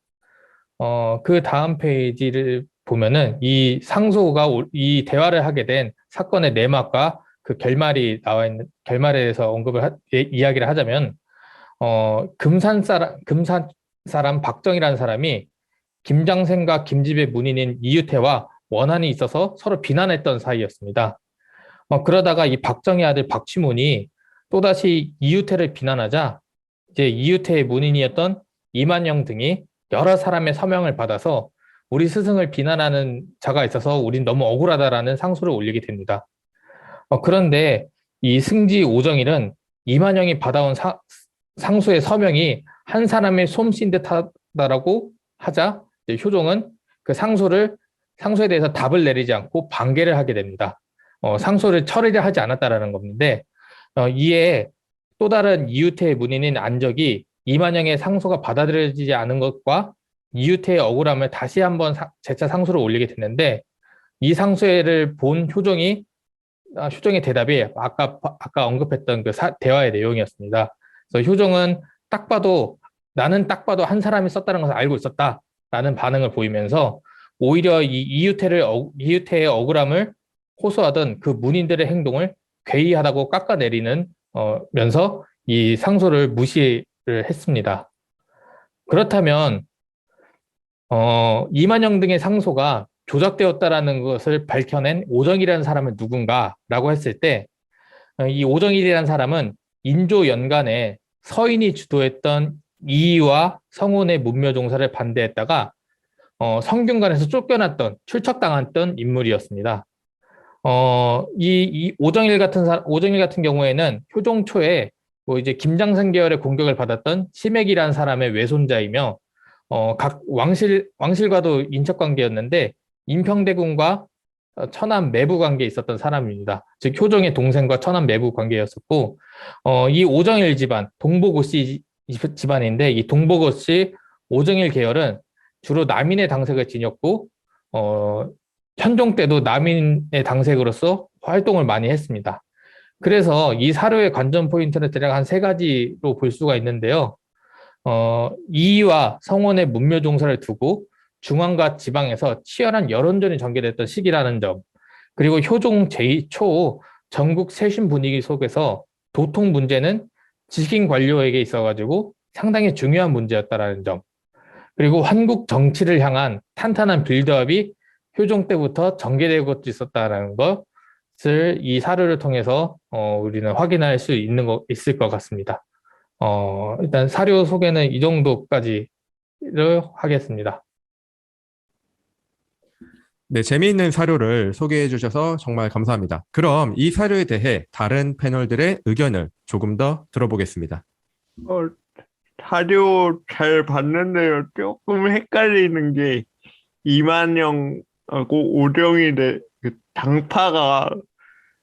그 다음 페이지를 보면은 이 상소가 이 대화를 하게 된 사건의 내막과 그 결말이 나와 있는 결말에 대해서 이야기를 하자면 금산 사람 박정이라는 사람이 김장생과 김집의 문인인 이유태와 원한이 있어서 서로 비난했던 사이였습니다. 그러다가 이 박정희 아들 박취문이 또다시 이유태를 비난하자 이제 이유태의 문인이었던 이만영 등이 여러 사람의 서명을 받아서 우리 스승을 비난하는 자가 있어서 우린 너무 억울하다라는 상소를 올리게 됩니다. 그런데 이 승지 오정일은 이만영이 받아온 상소의 서명이 한 사람의 솜씨인 듯하다라고 하자 이제 효종은 그 상소에 대해서 답을 내리지 않고 반개를 하게 됩니다. 상소를 처리를 하지 않았다라는 건데 이에 또 다른 이유태의 문인인 안적이 이만영의 상소가 받아들여지지 않은 것과 이유태의 억울함을 다시 한번 재차 상소를 올리게 됐는데 이 상소를 본 효종의 대답이 아까 언급했던 그 대화의 내용이었습니다. 그래서 효종은 나는 딱 봐도 한 사람이 썼다는 것을 알고 있었다라는 반응을 보이면서 오히려 이 이유태의 억울함을 호소하던 그 문인들의 행동을 괴이하다고 깎아내리는 면서 이 상소를 무시를 했습니다. 그렇다면 이만영 등의 상소가 조작되었다라는 것을 밝혀낸 오정일이라는 사람은 누군가라고 했을 때 이 오정일이라는 사람은 인조 연간에 서인이 주도했던 이의와 성운의 문묘종사를 반대했다가 성균관에서 출척당했던 인물이었습니다. 이 오정일 같은 경우에는 효종 초에 뭐 이제 김장생 계열의 공격을 받았던 심액이라는 사람의 외손자이며 각 왕실과도 인척 관계였는데 임평대군과 천안 매부 관계에 있었던 사람입니다. 즉 효종의 동생과 천안 매부 관계였었고 이 오정일 집안 동보고씨 집안인데 이 동보고씨 오정일 계열은 주로 남인의 당색을 지녔고 현종 때도 남인의 당색으로서 활동을 많이 했습니다. 그래서 이 사료의 관전 포인트는 대략 한 3가지로 볼 수가 있는데요. 이의와 성원의 문묘종사를 두고 중앙과 지방에서 치열한 여론전이 전개됐던 시기라는 점, 그리고 효종 제2초 전국 쇄신 분위기 속에서 도통 문제는 지식인 관료에게 있어가지고 상당히 중요한 문제였다라는 점, 그리고 한국 정치를 향한 탄탄한 빌드업이 효종 때부터 전개되고 있었다는 것을 이 사료를 통해서 우리는 확인할 수 있을 것 같습니다. 일단 사료 소개는 이 정도까지를 하겠습니다. 네, 재미있는 사료를 소개해 주셔서 정말 감사합니다. 그럼 이 사료에 대해 다른 패널들의 의견을 조금 더 들어보겠습니다. 사료 잘 봤는데요. 조금 헷갈리는 게 이만영하고 오정일의 그 당파가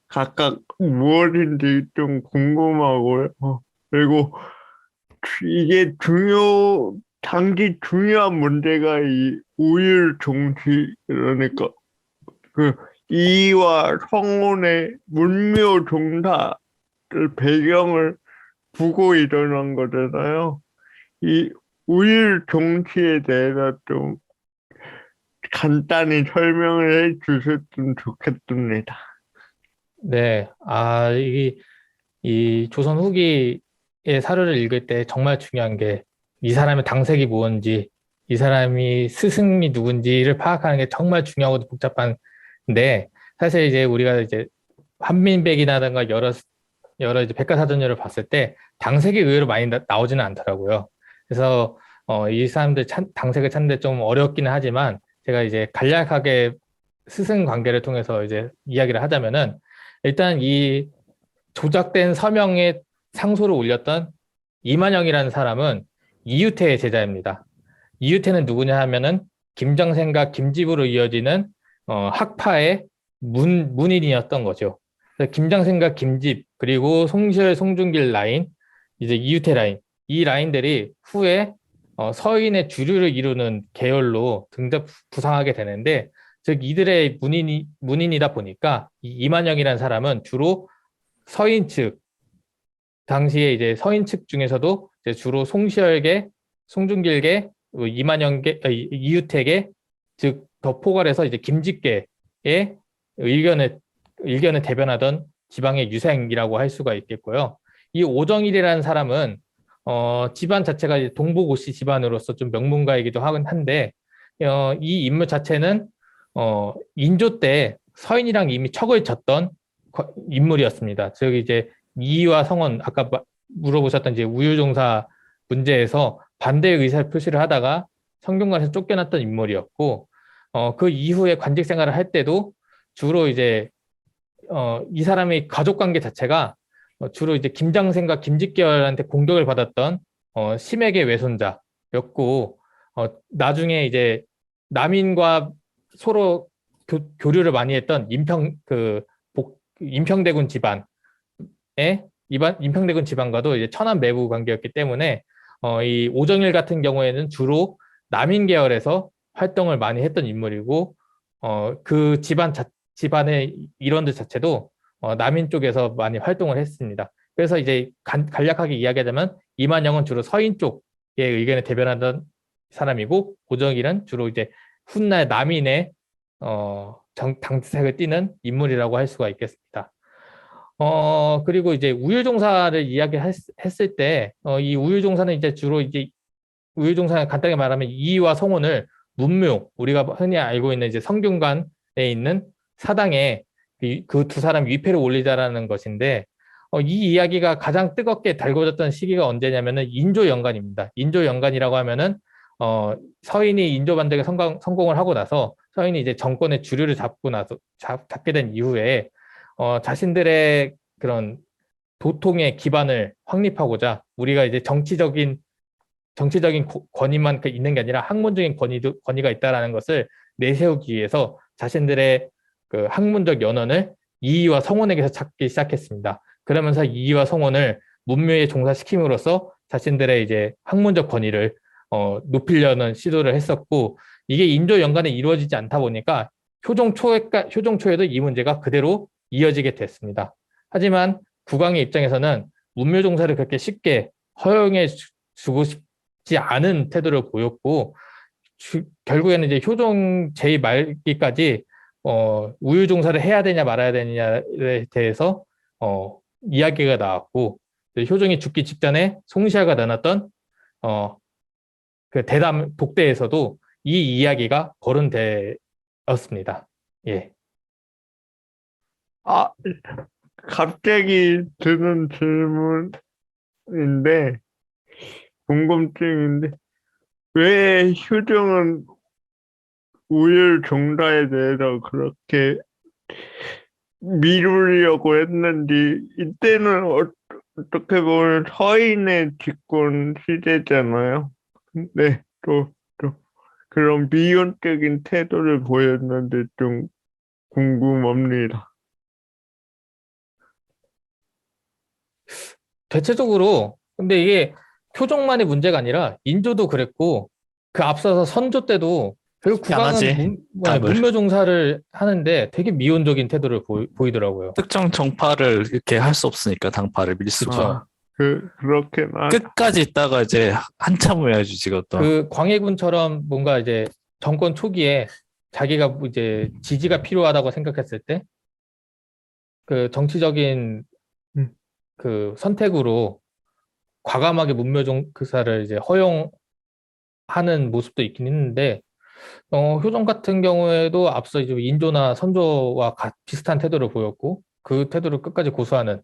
각각 무엇인지 좀 궁금하고요. 그리고 이게 당시 중요한 문제가 이 우율 정치, 그러니까 그 이와 성혼의 문묘 종사를 배경을 두고 일어난 거잖아요. 이 우율 정치에 대해서 좀 간단히 설명을 해 주셨으면 좋겠습니다. 네, 이 조선 후기의 사료를 읽을 때 정말 중요한 게 이 사람의 당색이 무엇인지, 이 사람이 스승이 누군지를 파악하는 게 정말 중요하고 복잡한데, 사실 이제 우리가 이제 한민백이라든가 여러 이제 백과사전류를 봤을 때 당색이 의외로 많이 나오지는 않더라고요. 그래서 이 사람들 당색을 찾는데 좀 어렵기는 하지만 제가 이제 간략하게 스승 관계를 통해서 이제 이야기를 하자면은 일단 이 조작된 서명에 상소를 올렸던 이만영이라는 사람은 이유태의 제자입니다. 이유태는 누구냐 하면은 김장생과 김집으로 이어지는 학파의 문인이었던 거죠. 그래서 김장생과 김집 그리고 송시열, 송중길 라인, 이제 이유태 라인, 이 라인들이 후에 서인의 주류를 이루는 계열로 부상하게 되는데, 즉 이들의 문인이다 보니까 이만영이라는 사람은 주로 서인 측, 당시에 이제 서인 측 중에서도 이제 주로 송시열계, 송중길계, 이유택계 즉 더 포괄해서 이제 김직계의 의견을 대변하던 지방의 유생이라고 할 수가 있겠고요. 이 오정일이라는 사람은 집안 자체가 이제 동부고씨 집안으로서 좀 명문가이기도 하긴 한데 이 인물 자체는 인조 때 서인이랑 이미 척을 졌던 인물이었습니다. 즉 이제 이의와 성원 아까 물어보셨던 이제 우유종사 문제에서 반대 의사 표시를 하다가 성균관에서 쫓겨났던 인물이었고 그 이후에 관직 생활을 할 때도 주로 이제 이 사람의 가족 관계 자체가 주로 이제 김장생과 김직계열한테 공격을 받았던 심액의 외손자였고 나중에 이제 남인과 서로 교류를 많이 했던 임평대군 집안의 임평대군 집안과도 이제 천안 매부 관계였기 때문에 이 오정일 같은 경우에는 주로 남인 계열에서 활동을 많이 했던 인물이고 그 집안의 일원들 자체도 남인 쪽에서 많이 활동을 했습니다. 그래서 이제 간략하게 이야기하자면 이만영은 주로 서인 쪽의 의견을 대변하던 사람이고 오정일은 주로 이제 훗날 남인의 당색을 띠는 인물이라고 할 수가 있겠습니다. 그리고 이제 우유종사를 이야기했을 때 이 우유종사는 이제 주로 이제 우유종사는 간단하게 말하면 이의와 성원을 문묘, 우리가 흔히 알고 있는 이제 성균관에 있는 사당에 그 두 사람 위패를 올리자라는 것인데 이 이야기가 가장 뜨겁게 달궈졌던 시기가 언제냐면은 인조연간입니다. 인조연간이라고 하면은 서인이 인조 반정에 성공을 하고 나서 서인이 이제 정권의 주류를 잡게 된 이후에 자신들의 그런 도통의 기반을 확립하고자 우리가 이제 정치적인 권위만 있는 게 아니라 학문적인 권위가 있다라는 것을 내세우기 위해서 자신들의 그 학문적 연원을 이의와 성원에게서 찾기 시작했습니다. 그러면서 이의와 성원을 문묘에 종사시킴으로써 자신들의 이제 학문적 권위를 높이려는 시도를 했었고 이게 인조 연간에 이루어지지 않다 보니까 효종 초에도 이 문제가 그대로 이어지게 됐습니다. 하지만 국왕의 입장에서는 문묘 종사를 그렇게 쉽게 허용해 주고 싶지 않은 태도를 보였고 결국에는 이제 효종 제2말기까지 우유 종사를 해야 되냐 말아야 되냐에 대해서 이야기가 나왔고 효종이 죽기 직전에 송시아가 내놨던 그 대담 독대에서도 이 이야기가 거론되었습니다. 예. 갑자기 드는 질문인데, 궁금증인데, 왜 효종은 우율 종사에 대해서 그렇게 미루려고 했는지, 이때는 어떻게 보면 서인의 집권 시대잖아요. 근데 또 그런 미온적인 태도를 보였는데 좀 궁금합니다. 대체적으로 근데 이게 효종만의 문제가 아니라 인조도 그랬고 그 앞서서 선조 때도 결국 국왕은 문묘 종사를 하는데 되게 미온적인 태도를 보이더라고요. 특정 정파를 이렇게 할 수 없으니까 당파를 밀 수 없죠. 그렇게나 끝까지 있다가 이제 한참 해야지 지금 또. 그 광해군처럼 뭔가 이제 정권 초기에 자기가 이제 지지가 필요하다고 생각했을 때 그 정치적인 그 선택으로 과감하게 문묘 종사를 이제 허용하는 모습도 있긴 했는데 효종 같은 경우에도 앞서 이제 인조나 선조와 비슷한 태도를 보였고 그 태도를 끝까지 고수하는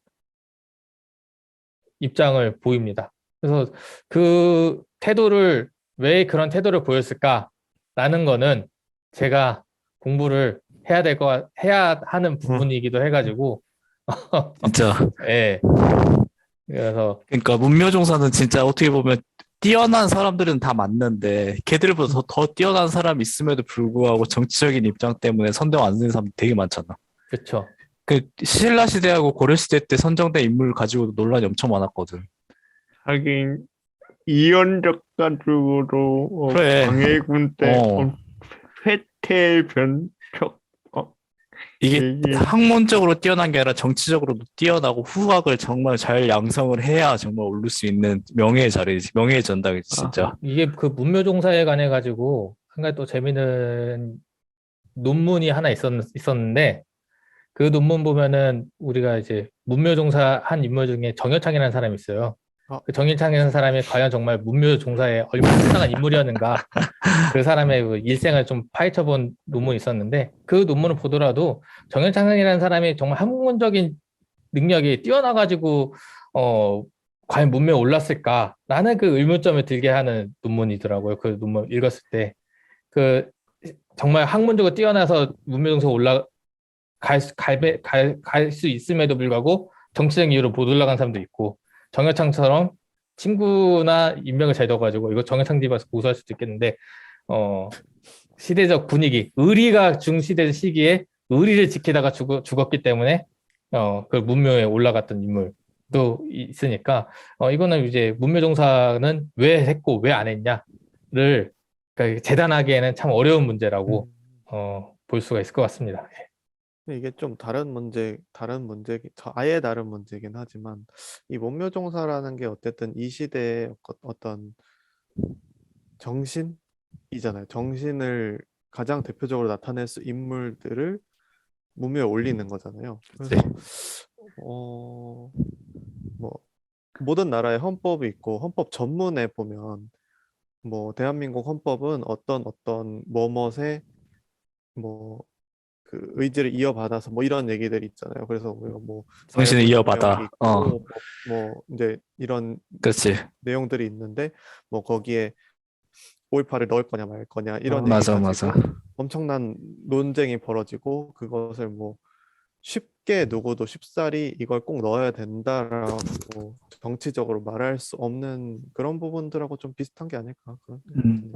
입장을 보입니다. 그래서 그 태도를 왜 그런 태도를 보였을까라는 거는 제가 공부를 해야 하는 부분이기도 해가지고 진짜. 예. 그래서 그러니까 문묘종사는 진짜 어떻게 보면 뛰어난 사람들은 다 맞는데 걔들보다 더 뛰어난 사람이 있음에도 불구하고 정치적인 입장 때문에 선정 안 되는 사람 되게 많잖아. 그렇죠. 그 신라 시대하고 고려 시대 때 선정된 인물 가지고도 논란이 엄청 많았거든. 하긴 이연적 가지고도 그래. 광해군 때 회태 변척 이게 학문적으로 뛰어난 게 아니라 정치적으로도 뛰어나고 후학을 정말 잘 양성을 해야 정말 오를 수 있는 명예의 자리지, 명예의 전당이지 진짜. 이게 그 문묘종사에 관해 가지고 한 가지 또 재미있는 논문이 하나 있었는데 그 논문 보면은 우리가 이제 문묘종사 한 인물 중에 정여창이라는 사람이 있어요. 그 정여창이라는 사람이 과연 정말 문묘종사에 얼마나 타당한 인물이었는가 그 사람의 그 일생을 좀 파헤쳐본 논문이 있었는데 그 논문을 보더라도 정여창이라는 사람이 정말 학문적인 능력이 뛰어나가지고 과연 문묘에 올랐을까라는 그 의문점을 들게 하는 논문이더라고요. 그 논문 읽었을 때 그 정말 학문적으로 뛰어나서 문묘종사에 갈 수 있음에도 불구하고 정치적 이유로 못 올라간 사람도 있고 정여창처럼 친구나 인맥을 잘 넣어가지고 이거 정여창 집에서 고소할 수도 있겠는데 시대적 분위기, 의리가 중시된 시기에 의리를 지키다가 죽었기 때문에 그 문묘에 올라갔던 인물도 있으니까 이거는 이제 문묘종사는 왜 했고 왜 안 했냐를 그러니까 재단하기에는 참 어려운 문제라고 볼 수가 있을 것 같습니다. 근데 이게 좀 아예 다른 문제긴 하지만 이 문묘종사라는 게 어쨌든 이 시대의 어떤 정신이잖아요. 정신을 가장 대표적으로 나타낼 수 인물들을 문묘에 올리는 거잖아요. 그래서 뭐 모든 나라의 헌법이 있고 헌법 전문에 보면 뭐 대한민국 헌법은 어떤 뭐뭇의 뭐 그 의지를 이어받아서 뭐 이런 얘기들이 있잖아요. 그래서 우리가 뭐 정신을 이어받아. 있고 뭐 이제 이런 그렇지. 내용들이 있는데 뭐 거기에 5.18을 넣을 거냐 말 거냐 이런 얘기 맞아, 가지고 맞아. 엄청난 논쟁이 벌어지고 그것을 뭐 쉽게 누구도 쉽사리 이걸 꼭 넣어야 된다라고 정치적으로 말할 수 없는 그런 부분들하고 좀 비슷한 게 아닐까 그런 생각이 드네요.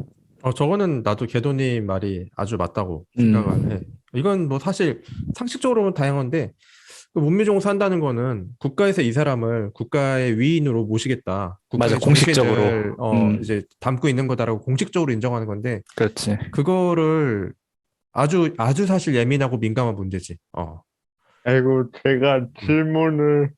저거는 나도 개도님 말이 아주 맞다고 생각을 해. 이건 뭐 사실 상식적으로는 다양한데 그 문묘종사 한다는 거는 국가에서 이 사람을 국가의 위인으로 모시겠다. 국가의 맞아, 공식적으로. 정신을 이제 담고 있는 거다라고 공식적으로 인정하는 건데 그렇지. 그거를 아주 사실 예민하고 민감한 문제지. 아이고, 제가 질문을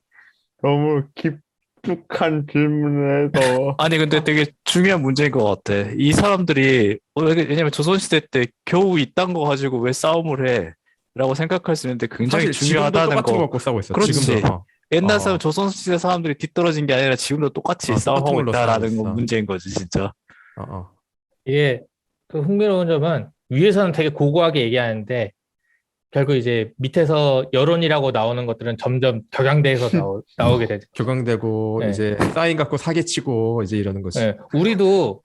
너무 깊숙한 질문을 해서 아니 근데 되게 중요한 문제인 것 같아. 이 사람들이 왜냐면 조선시대 때 겨우 이딴 거 가지고 왜 싸움을 해? 라고 생각할 수 있는데 굉장히 사실 지금도 중요하다는 똑같은 거 거. 갖고 싸우고 있어. 그렇지. 지금도. 옛날 사람 조선시대 사람들이 뒤떨어진 게 아니라 지금도 똑같이 똑같은 싸움하고 걸로 있다라는 싸우고 건 있어. 문제인 거지 진짜. 이게 그 흥미로운 점은 위에서는 되게 고고하게 얘기하는데 결국 이제 밑에서 여론이라고 나오는 것들은 점점 격양돼서 나오게 되죠. 격앙되고 네. 이제 사인 갖고 사기치고 이제 이러는 거지. 네. 우리도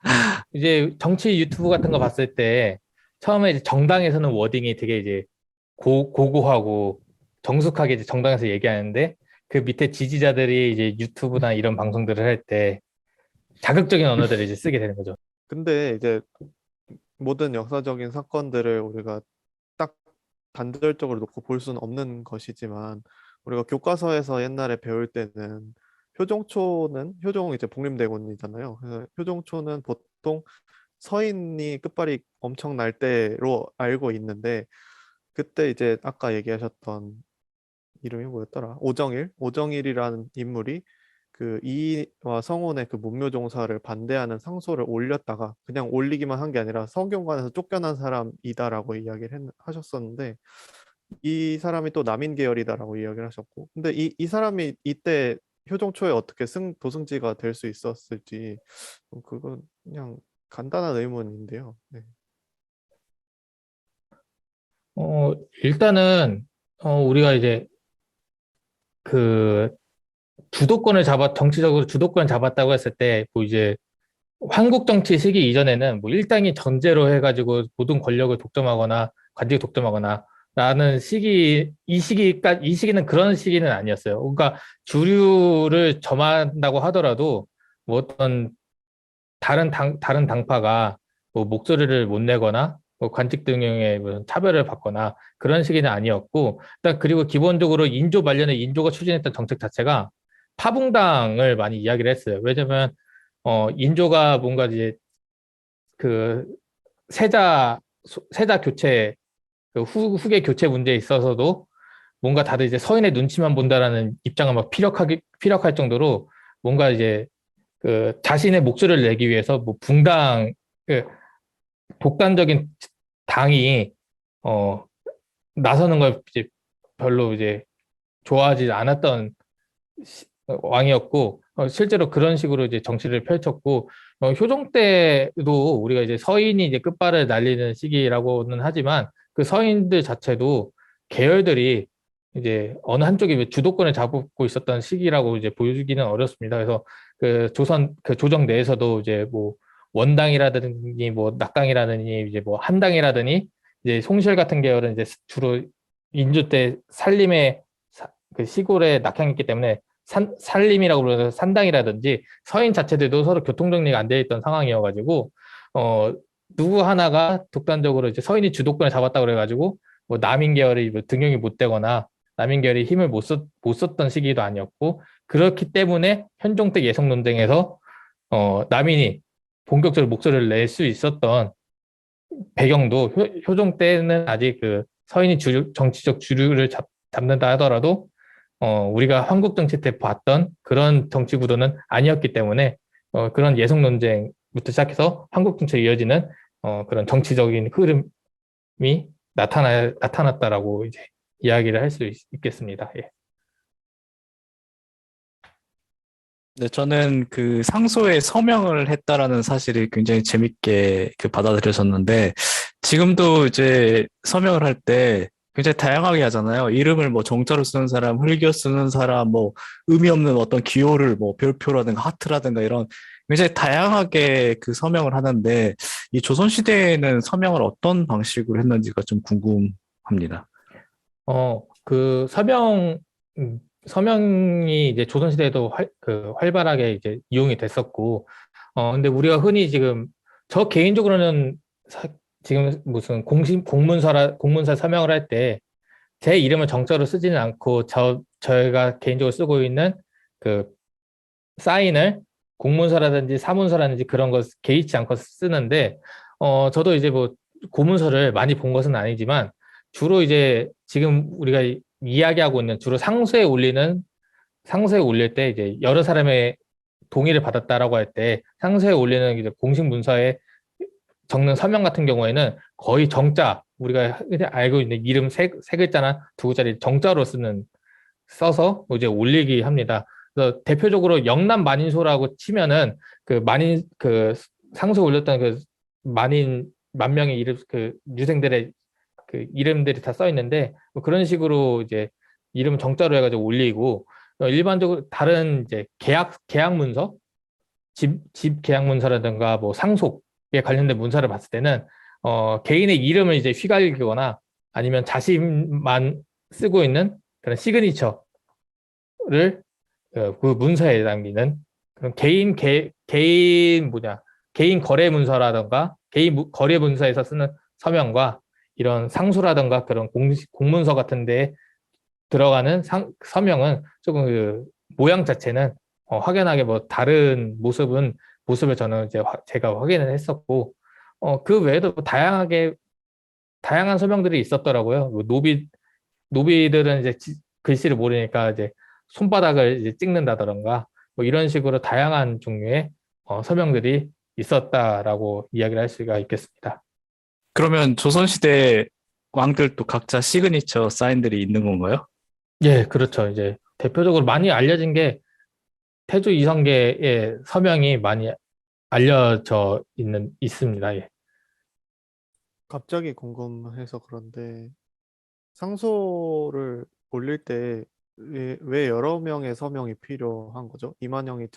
이제 정치 유튜브 같은 거 봤을 때 처음에 이제 정당에서는 워딩이 되게 이제 고고하고 정숙하게 이제 정당에서 얘기하는데 그 밑에 지지자들이 이제 유튜브나 이런 방송들을 할 때 자극적인 언어들을 이제 쓰게 되는 거죠. 근데 이제 모든 역사적인 사건들을 우리가 딱 단절적으로 놓고 볼 수는 없는 것이지만 우리가 교과서에서 옛날에 배울 때는 효종 이제 복림대군이잖아요. 그래서 효종초는 보통 서인이 끝발이 엄청 날 때로 알고 있는데 그때 이제 아까 얘기하셨던 이름이 뭐였더라? 오정일이라는 인물이 그 이와 성혼의 그 문묘종사를 반대하는 상소를 올렸다가 그냥 올리기만 한 게 아니라 성균관에서 쫓겨난 사람이다라고 이야기를 하셨었는데 이 사람이 또 남인 계열이다라고 이야기를 하셨고 근데 이 사람이 이때 효종초에 어떻게 도승지가 될 수 있었을지 그건 그냥 간단한 의문인데요. 네. 일단은 우리가 이제 그 정치적으로 주도권을 잡았다고 했을 때 뭐 이제 한국 정치 시기 이전에는 뭐 일당이 전제로 해가지고 모든 권력을 독점하거나 관직을 독점하거나 라는 이 시기는 그런 시기는 아니었어요. 그러니까 주류를 점한다고 하더라도 뭐 어떤 다른 당파가 뭐 목소리를 못 내거나 뭐 관직 등용의 무슨 차별을 받거나 그런 시기는 아니었고, 일단 그리고 기본적으로 인조 말년에 인조가 추진했던 정책 자체가 파붕당을 많이 이야기를 했어요. 왜냐면 인조가 뭔가 이제 그 세자 교체 그 후계 교체 문제에 있어서도 뭔가 다들 이제 서인의 눈치만 본다라는 입장을 막 피력할 정도로 뭔가 이제 그 자신의 목소리를 내기 위해서 뭐 붕당 독단적인 당이 나서는 걸 이제 별로 이제 좋아하지 않았던 왕이었고 실제로 그런 식으로 이제 정치를 펼쳤고 효종 때도 우리가 이제 서인이 이제 끝발을 날리는 시기라고는 하지만 그 서인들 자체도 계열들이 이제 어느 한쪽이 주도권을 잡고 있었던 시기라고 이제 보여주기는 어렵습니다. 그래서 그 조정 내에서도 이제 뭐 원당이라든지 뭐 낙당이라든지 이제 뭐 한당이라든지 이제 송실 같은 계열은 이제 주로 인조 때 살림의 그 시골에 낙향했기 때문에 살림이라고 부르는 산당이라든지 서인 자체들도 서로 교통정리가 안 되어 있던 상황이어가지고 누구 하나가 독단적으로 이제 서인이 주도권을 잡았다 그래가지고 뭐 남인 계열이 뭐 등용이 못 되거나 남인 계열이 힘을 못 썼던 시기도 아니었고 그렇기 때문에 현종 때 예성 논쟁에서 남인이 본격적으로 목소리를 낼 수 있었던 배경도 효종 때는 아직 그 서인이 정치적 주류를 잡는다 하더라도 우리가 한국 정치 때 봤던 그런 정치 구도는 아니었기 때문에 그런 예속 논쟁부터 시작해서 한국 정치에 이어지는 그런 정치적인 흐름이 나타났다라고 이제 이야기를 할 수 있겠습니다. 예. 네, 저는 그 상소에 서명을 했다라는 사실이 굉장히 재밌게 그 받아들여졌는데, 지금도 이제 서명을 할 때 굉장히 다양하게 하잖아요. 이름을 뭐 정자로 쓰는 사람, 흘겨 쓰는 사람, 뭐 의미 없는 어떤 기호를 뭐 별표라든가 하트라든가 이런 굉장히 다양하게 그 서명을 하는데, 이 조선시대에는 서명을 어떤 방식으로 했는지가 좀 궁금합니다. 그 서명이 이제 조선시대에도 활발하게 이제 이용이 됐었고, 근데 우리가 흔히 지금, 저 개인적으로는 지금 무슨 공문서 서명을 할 때 제 이름을 정자로 쓰지는 않고 저희가 개인적으로 쓰고 있는 그 사인을 공문서라든지 사문서라든지 그런 거 개의치 않고 쓰는데, 저도 이제 뭐 고문서를 많이 본 것은 아니지만 주로 이제 지금 우리가 이야기하고 있는 주로 상소에 올릴 때 이제 여러 사람의 동의를 받았다라고 할 때 상소에 올리는 이제 공식 문서에 적는 서명 같은 경우에는 거의 정자, 우리가 알고 있는 이름 세 글자나 두 글자를 정자로 써서 이제 올리기 합니다. 그래서 대표적으로 영남 만인소라고 치면은 그 상소에 올렸던 그 만 명의 이름, 그 유생들의 그 이름들이 다 써 있는데 뭐 그런 식으로 이제 이름 정자로 해가지고 올리고, 일반적으로 다른 이제 계약 문서, 집 계약 문서라든가 뭐 상속에 관련된 문서를 봤을 때는 개인의 이름을 이제 휘갈기거나 아니면 자신만 쓰고 있는 그런 시그니처를 그 문서에 남기는 그런 개인 거래 문서라든가 개인 거래 문서에서 쓰는 서명과 이런 상소라든가 그런 공문서 같은 데 들어가는 서명은 조금 그 모양 자체는 확연하게 뭐 다른 모습을 저는 이제 제가 확인을 했었고, 그 외에도 뭐 다양한 서명들이 있었더라고요. 뭐 노비들은 이제 글씨를 모르니까 이제 손바닥을 이제 찍는다던가 뭐 이런 식으로 다양한 종류의 서명들이 있었다라고 이야기를 할 수가 있겠습니다. 그러면 조선시대 왕들도 각자 시그니처 사인들이 있는 건가요? 예, 그렇죠. 이제 대표적으로 많이 알려진 게 태조 이성계의 서명이 많이 알려져 있습니다. 예. 갑자기 궁금해서 그런데 상소를 올릴 때 왜 여러 명의 서명이 필요한 거죠? 이만영이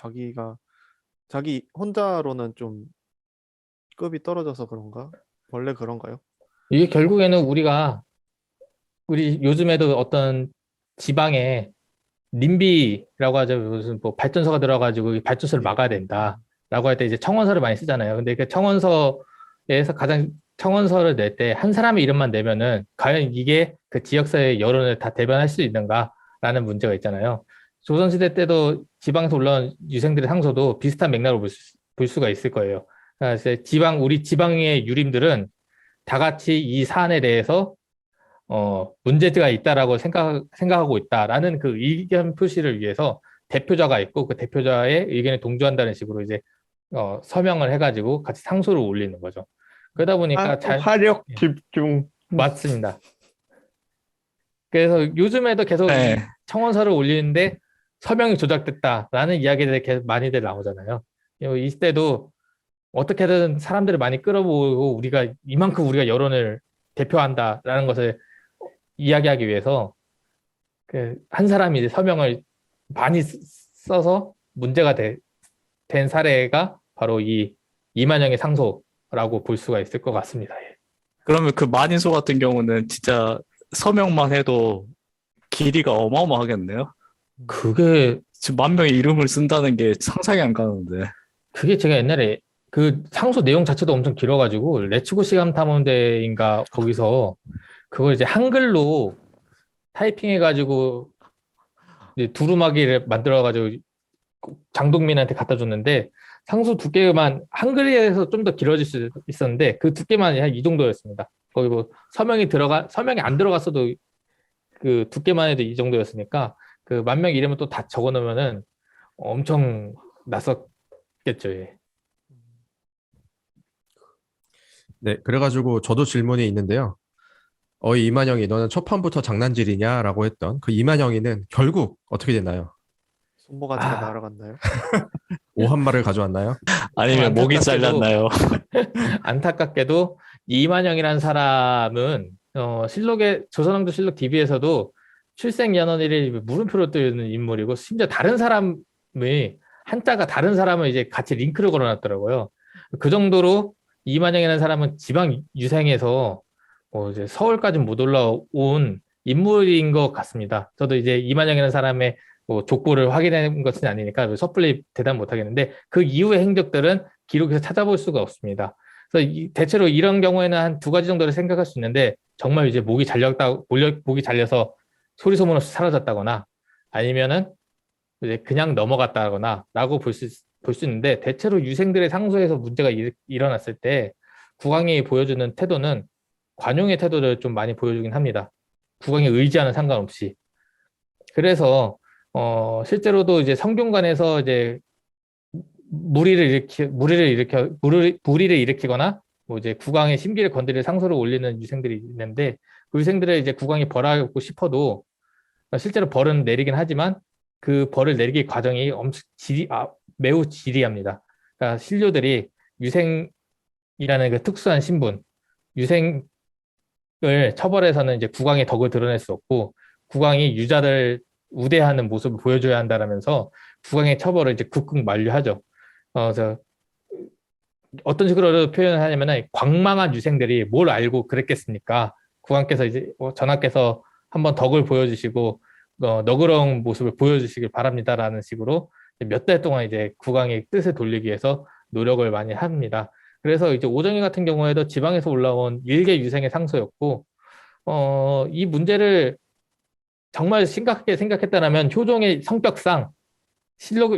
자기 혼자로는 좀 급이 떨어져서 그런가? 원래 그런가요? 이게 결국에는 우리 요즘에도 어떤 지방에 님비라고 하죠. 무슨 뭐 발전소가 들어가지고 이 발전소를 막아야 된다라고 할 때 이제 청원서를 많이 쓰잖아요. 근데 그 청원서를 낼 때 한 사람의 이름만 내면은 과연 이게 그 지역사회의 여론을 다 대변할 수 있는가라는 문제가 있잖아요. 조선시대 때도 지방에서 올라온 유생들의 상소도 비슷한 맥락으로 볼 수가 있을 거예요. 그러니까 이제 우리 지방의 유림들은 다 같이 이 사안에 대해서 문제가 있다라고 생각하고 있다라는 그 의견 표시를 위해서 대표자가 있고 그 대표자의 의견에 동조한다는 식으로 이제 서명을 해가지고 같이 상소를 올리는 거죠. 그러다 보니까 화력 예. 집중. 맞습니다. 그래서 요즘에도 계속 네. 이 청원서를 올리는데 서명이 조작됐다라는 이야기들이 계속 많이들 나오잖아요. 이때도 어떻게든 사람들을 많이 끌어모으고 이만큼 우리가 여론을 대표한다라는 것을 이야기하기 위해서 한 사람이 이제 서명을 많이 써서 문제가 된 사례가 바로 이 이만영의 상소라고 볼 수가 있을 것 같습니다. 예. 그러면 그 만인소 같은 경우는 진짜 서명만 해도 길이가 어마어마하겠네요. 그게 지금 10,000명의 이름을 쓴다는 게 상상이 안 가는데. 제가 옛날에 그 상소 내용 자체도 엄청 길어가지고 레츠고 시간 탐험대인가 거기서 그걸 이제 한글로 타이핑해가지고 이제 두루마기를 만들어가지고 장동민한테 갖다 줬는데 상소 두께만 한글에서 좀 더 길어질 수 있었는데 그 두께만 한 이 정도였습니다. 거기 뭐 서명이 안 들어갔어도 그 두께만 해도 이 정도였으니까 그 10,000명 이름을 또 다 적어 놓으면은 엄청 낯섰겠죠. 예. 네, 그래가지고 저도 질문이 있는데요. 어이 이만영이 너는 첫 판부터 장난질이냐라고 했던 그 이만영이는 결국 어떻게 됐나요? 손모가지가 아. 날아갔나요? 오한말을 가져왔나요? 아니면 목이 안타깝게도- 잘렸나요? 안타깝게도 이만영이라는 사람은 조선왕조 실록 DB에서도 출생연월일을 물음표로 뜨는 인물이고 심지어 다른 사람이 한자가 다른 사람을 이제 같이 링크를 걸어놨더라고요. 그 정도로 이만영이라는 사람은 지방 유생에서 이제 서울까지 못 올라온 인물인 것 같습니다. 저도 이제 이만영이라는 사람의 족보를 확인한 것은 아니니까 섣불리 대답 못 하겠는데 그 이후의 행적들은 기록에서 찾아볼 수가 없습니다. 그래서 대체로 이런 경우에는 한 2가지 정도를 생각할 수 있는데 정말 이제 목이 잘려서 소리 소문 없이 사라졌다거나 아니면은 이제 그냥 넘어갔다거나 라고 볼 수 있는데 대체로 유생들의 상소에서 문제가 일어났을 때 국왕이 보여주는 태도는 관용의 태도를 좀 많이 보여주긴 합니다. 국왕의 의지와는 상관없이. 그래서 실제로도 이제 성균관에서 이제 무리를 일으키거나 뭐 이제 국왕의 심기를 건드릴 상소를 올리는 유생들이 있는데 그 유생들을 이제 국왕이 벌하고 싶어도 실제로 벌은 내리긴 하지만 그 벌을 내리기 과정이 매우 지리합니다. 그러니까 신료들이 유생이라는 그 특수한 신분, 유생을 처벌해서는 이제 국왕의 덕을 드러낼 수 없고 국왕이 유자를 우대하는 모습을 보여줘야 한다라면서 국왕의 처벌을 이제 극극 만류하죠. 그래서 어떤 식으로 표현을 하냐면은 광망한 유생들이 뭘 알고 그랬겠습니까? 국왕께서 이제 전하께서 한번 덕을 보여주시고 너그러운 모습을 보여주시길 바랍니다라는 식으로 몇 달 동안 이제 국왕의 뜻을 돌리기 위해서 노력을 많이 합니다. 그래서 이제 오정희 같은 경우에도 지방에서 올라온 일개 유생의 상소였고 이 문제를 정말 심각하게 생각했다면 효종의 성격상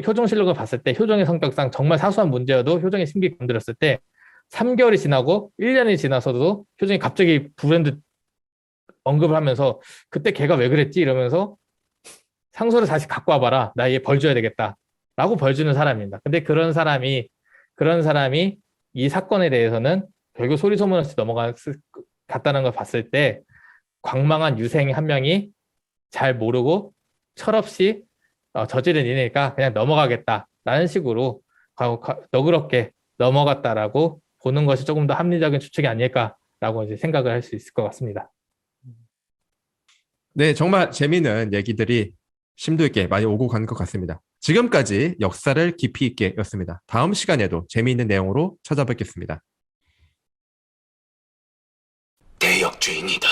효종실록을 봤을 때 효종의 성격상 정말 사소한 문제여도 효종의 심기 건드렸을 때 3개월이 지나고 1년이 지나서도 효종이 갑자기 불현듯 언급을 하면서 그때 걔가 왜 그랬지 이러면서 상소를 다시 갖고 와봐라. 나 얘 벌 줘야 되겠다. 라고 벌 주는 사람입니다. 근데 그런 사람이 이 사건에 대해서는 결국 소리 소문 없이 넘어갔다는 걸 봤을 때 광망한 유생 한 명이 잘 모르고 철없이 저지른 일이니까 그냥 넘어가겠다라는 식으로 너그럽게 넘어갔다라고 보는 것이 조금 더 합리적인 추측이 아닐까라고 이제 생각을 할 수 있을 것 같습니다. 네, 정말 재미있는 얘기들이 심도 있게 많이 오고 간 것 같습니다. 지금까지 역사를 깊이 있게 였습니다. 다음 시간에도 재미있는 내용으로 찾아뵙겠습니다. 대역죄인이다.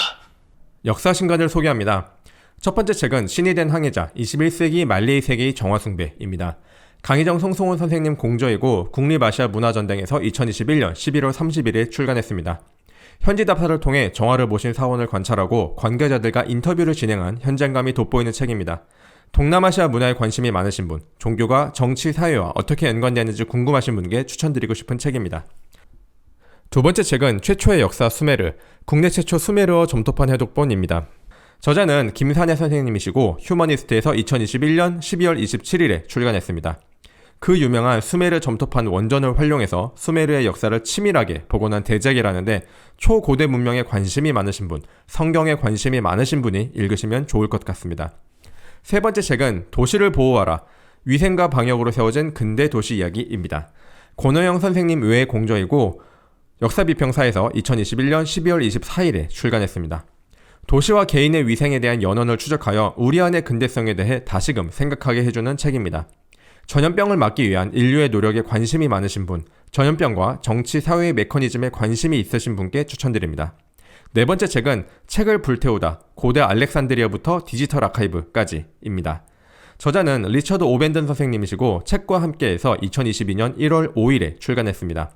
역사 신간을 소개합니다. 첫 번째 책은 신이 된 항해자 21세기 말레이 세계의 정화숭배입니다. 강희정 송송훈 선생님 공저이고 국립아시아 문화전당에서 2021년 11월 30일에 출간했습니다. 현지 답사를 통해 정화를 모신 사원을 관찰하고 관계자들과 인터뷰를 진행한 현장감이 돋보이는 책입니다. 동남아시아 문화에 관심이 많으신 분, 종교가 정치, 사회와 어떻게 연관되는지 궁금하신 분께 추천드리고 싶은 책입니다. 두 번째 책은 최초의 역사 수메르, 국내 최초 수메르어 점토판 해독본입니다. 저자는 김산해 선생님이시고 휴머니스트에서 2021년 12월 27일에 출간했습니다. 그 유명한 수메르 점토판 원전을 활용해서 수메르의 역사를 치밀하게 복원한 대작이라는데 초고대 문명에 관심이 많으신 분, 성경에 관심이 많으신 분이 읽으시면 좋을 것 같습니다. 세 번째 책은 도시를 보호하라. 위생과 방역으로 세워진 근대 도시 이야기입니다. 권호영 선생님 외의 공저이고 역사비평사에서 2021년 12월 24일에 출간했습니다. 도시와 개인의 위생에 대한 연원을 추적하여 우리 안의 근대성에 대해 다시금 생각하게 해주는 책입니다. 전염병을 막기 위한 인류의 노력에 관심이 많으신 분, 전염병과 정치, 사회의 메커니즘에 관심이 있으신 분께 추천드립니다. 네 번째 책은 책을 불태우다, 고대 알렉산드리아부터 디지털 아카이브까지입니다. 저자는 리처드 오벤든 선생님이시고 책과 함께해서 2022년 1월 5일에 출간했습니다.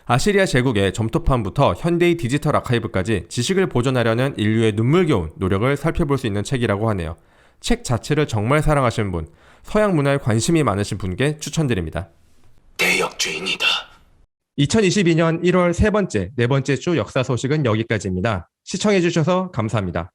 아시리아 제국의 점토판부터 현대의 디지털 아카이브까지 지식을 보존하려는 인류의 눈물겨운 노력을 살펴볼 수 있는 책이라고 하네요. 책 자체를 정말 사랑하시는 분, 서양 문화에 관심이 많으신 분께 추천드립니다. 대역죄인이다. 2022년 1월 세 번째, 네 번째 주 역사 소식은 여기까지입니다. 시청해주셔서 감사합니다.